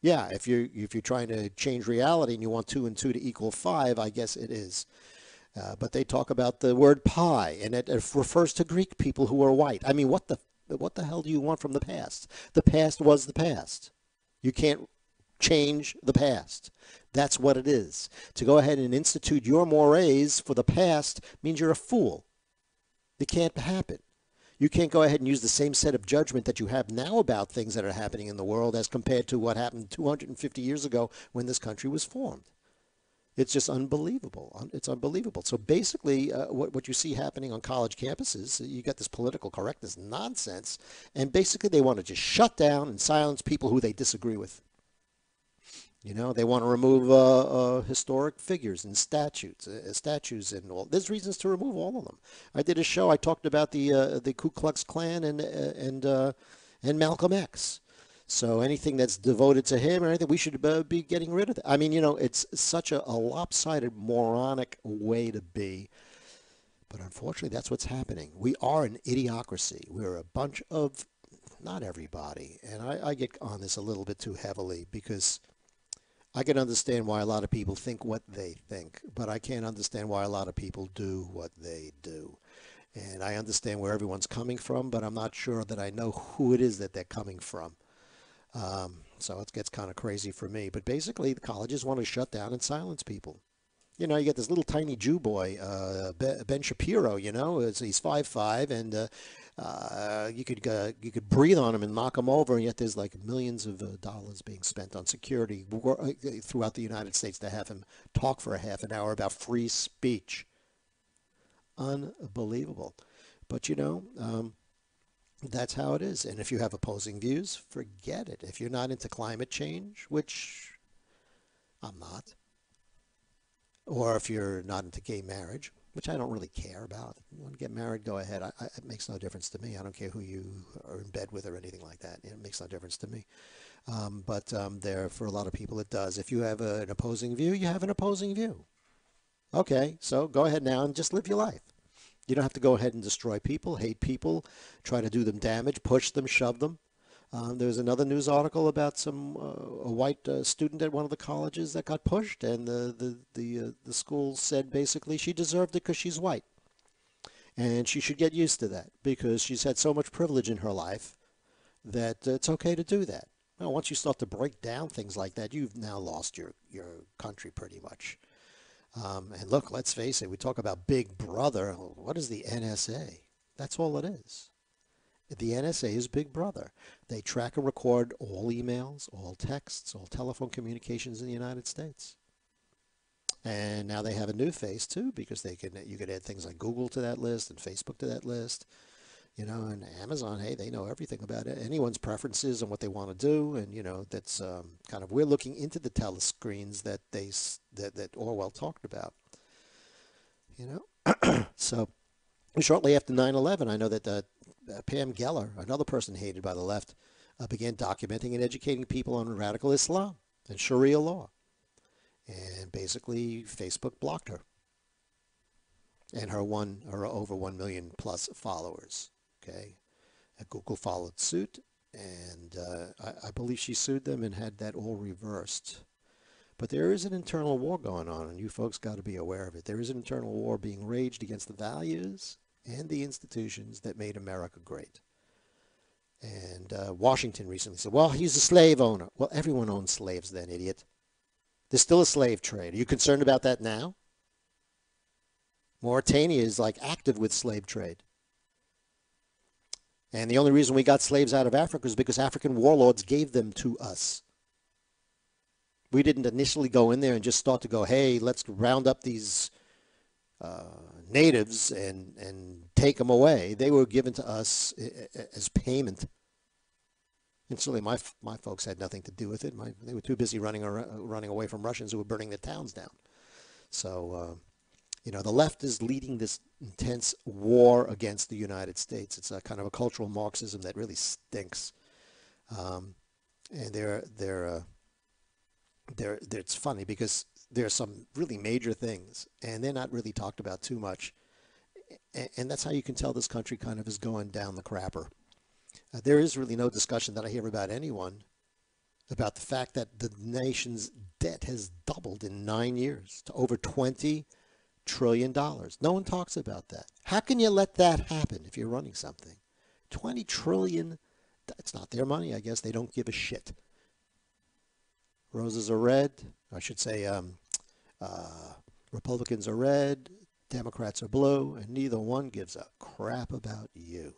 Yeah, if you're trying to change reality and you want 2 and 2 to equal 5, I guess it is. But they talk about the word pie, and it refers to Greek people who are white. I mean, what the hell do you want from the past? The past was the past. You can't change the past. That's what it is. To go ahead and institute your mores for the past means you're a fool. It can't happen. You can't go ahead and use the same set of judgment that you have now about things that are happening in the world as compared to what happened 250 years ago when this country was formed. It's just unbelievable. It's unbelievable. So basically, what you see happening on college campuses, you got this political correctness nonsense, and basically they want to just shut down and silence people who they disagree with. You know, they want to remove historic figures and statues and all. There's reasons to remove all of them. I did a show. I talked about the Ku Klux Klan and Malcolm X. So anything that's devoted to him or anything, we should be getting rid of it. I mean, you know, it's such a lopsided, moronic way to be. But unfortunately, that's what's happening. We are an idiocracy. We're a bunch of, not everybody, and I get on this a little bit too heavily because I can understand why a lot of people think what they think, but I can't understand why a lot of people do what they do. And I understand where everyone's coming from, but I'm not sure that I know who it is that they're coming from. So it gets kind of crazy for me. But basically, the colleges want to shut down and silence people. You know, you get this little tiny Jew boy, Ben Shapiro, you know, he's 5'5", and you could breathe on him and knock him over, and yet there's like millions of dollars being spent on security throughout the United States to have him talk for a half an hour about free speech. Unbelievable. But, you know, that's how it is. And if you have opposing views, forget it. If you're not into climate change, which I'm not, Or if you're not into gay marriage, which I don't really care about. If you want to get married, go ahead. It makes no difference to me. I don't care who you are in bed with or anything like that. It makes no difference to me. But there, for a lot of people, it does. If you have an opposing view, you have an opposing view. Okay, so go ahead now and just live your life. You don't have to go ahead and destroy people, hate people, try to do them damage, push them, shove them. There's another news article about a white student at one of the colleges that got pushed, and the school said basically she deserved it because she's white, and she should get used to that because she's had so much privilege in her life that it's okay to do that. Well, once you start to break down things like that, you've now lost your country pretty much. And look, let's face it, we talk about Big Brother. What is the NSA? That's all it is. The NSA is Big Brother. They track and record all emails, all texts, all telephone communications in the United States. And now they have a new face too, because you could add things like Google to that list and Facebook to that list. And Amazon, hey, they know everything about it, anyone's preferences and what they want to do. And, that's kind of, we're looking into the telescreens that Orwell talked about, So shortly after 9/11, I know that Pam Geller, another person hated by the left, began documenting and educating people on radical Islam and Sharia law. And basically, Facebook blocked her and her over 1 million plus followers. Okay, Google followed suit, and I believe she sued them and had that all reversed. But there is an internal war going on, and you folks got to be aware of it. There is an internal war being waged against the values and the institutions that made America great. And Washington recently said, well, he's a slave owner. Well, everyone owns slaves then, idiot. There's still a slave trade. Are you concerned about that now? Mauritania is active with slave trade. And the only reason we got slaves out of Africa is because African warlords gave them to us. We didn't initially go in there and just start to go, hey, let's round up these natives and take them away. They were given to us as payment. And certainly my folks had nothing to do with it. They were too busy running away from Russians who were burning their towns down. So, the left is leading this intense war against the United States. It's a kind of a cultural Marxism that really stinks. And it's funny because there are some really major things, and they're not really talked about too much. And that's how you can tell this country kind of is going down the crapper. There is really no discussion that I hear about anyone about the fact that the nation's debt has doubled in 9 years to over $20 trillion. No one talks about that. How can you let that happen if you're running something? 20 trillion, it's not their money, I guess. They don't give a shit. Roses are red. I should say Republicans are red, Democrats are blue, and neither one gives a crap about you.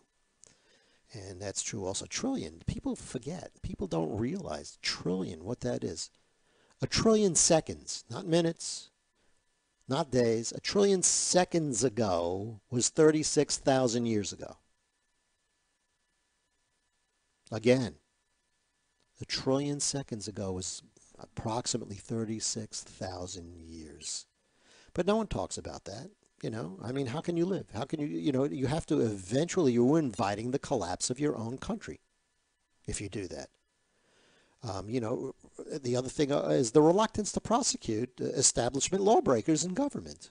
And that's true also. Trillion, people forget. People don't realize trillion, what that is. A trillion seconds, not minutes, not days. A trillion seconds ago was 36,000 years ago. Again, a trillion seconds ago was approximately 36,000 years. But no one talks about that. How can you live? How can you have to eventually, you're inviting the collapse of your own country if you do that. The other thing is the reluctance to prosecute establishment lawbreakers in government.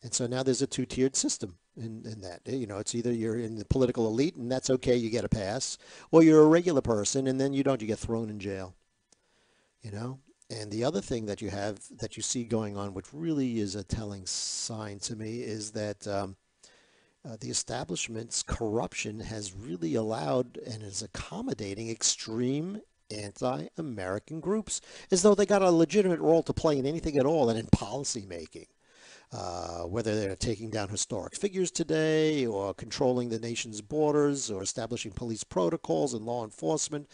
And so now there's a two-tiered system in that. It's either you're in the political elite and that's okay, you get a pass, or you're a regular person and then you get thrown in jail. And the other thing that you see going on, which really is a telling sign to me, is that the establishment's corruption has really allowed and is accommodating extreme anti-American groups, as though they got a legitimate role to play in anything at all and in policy making. Whether they're taking down historic figures today or controlling the nation's borders or establishing police protocols and law enforcement.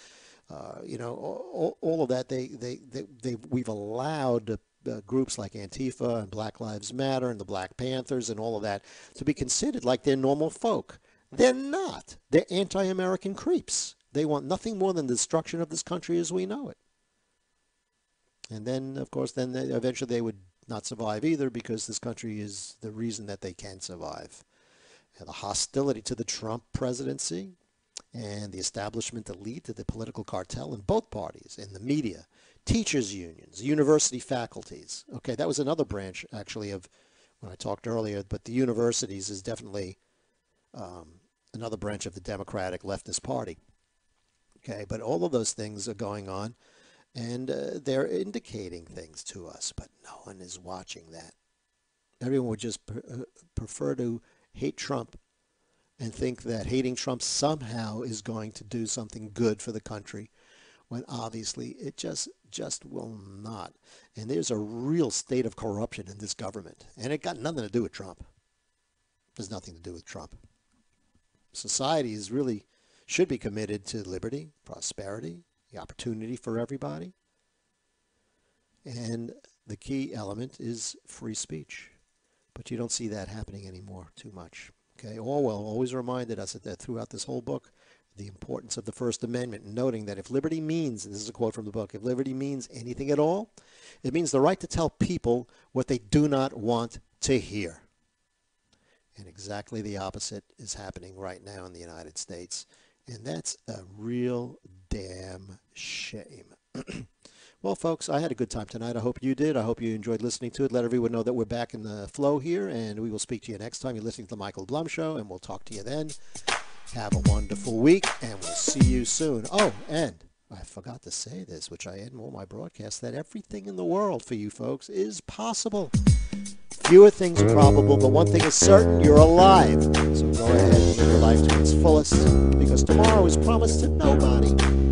All of that, we've allowed groups like Antifa and Black Lives Matter and the Black Panthers and all of that to be considered like they're normal folk. They're not. They're anti-American creeps. They want nothing more than the destruction of this country as we know it. And then, of course, eventually they would, not survive either, because this country is the reason that they can survive. And the hostility to the Trump presidency and the establishment elite of the political cartel in both parties, in the media, teachers' unions, university faculties. Okay, that was another branch, actually, of when I talked earlier, but the universities is definitely another branch of the Democratic leftist party. Okay, but all of those things are going on, and they're indicating things to us, but no one is watching that. Everyone would just prefer to hate Trump and think that hating Trump somehow is going to do something good for the country, when obviously it just will not. And there's a real state of corruption in this government, and it got nothing to do with Trump. There's nothing to do with Trump. Society is really should be committed to liberty, prosperity, the opportunity for everybody. And the key element is free speech. But you don't see that happening anymore too much. Okay, Orwell always reminded us that throughout this whole book, the importance of the First Amendment, noting that if liberty means, and this is a quote from the book, if liberty means anything at all, it means the right to tell people what they do not want to hear. And exactly the opposite is happening right now in the United States. And that's a real damn shame. Well, folks, I had a good time tonight. I hope you did. I hope you enjoyed listening to it. Let everyone know that we're back in the flow here, and we will speak to you next time. You're listening to The Michael Blum Show, and we'll talk to you then. Have a wonderful week, and we'll see you soon. Oh, and I forgot to say this, which I add in all my broadcasts, that everything in the world for you folks is possible. Fewer things are probable, but one thing is certain, you're alive. So go ahead and live your life to its fullest, because tomorrow is promised to nobody.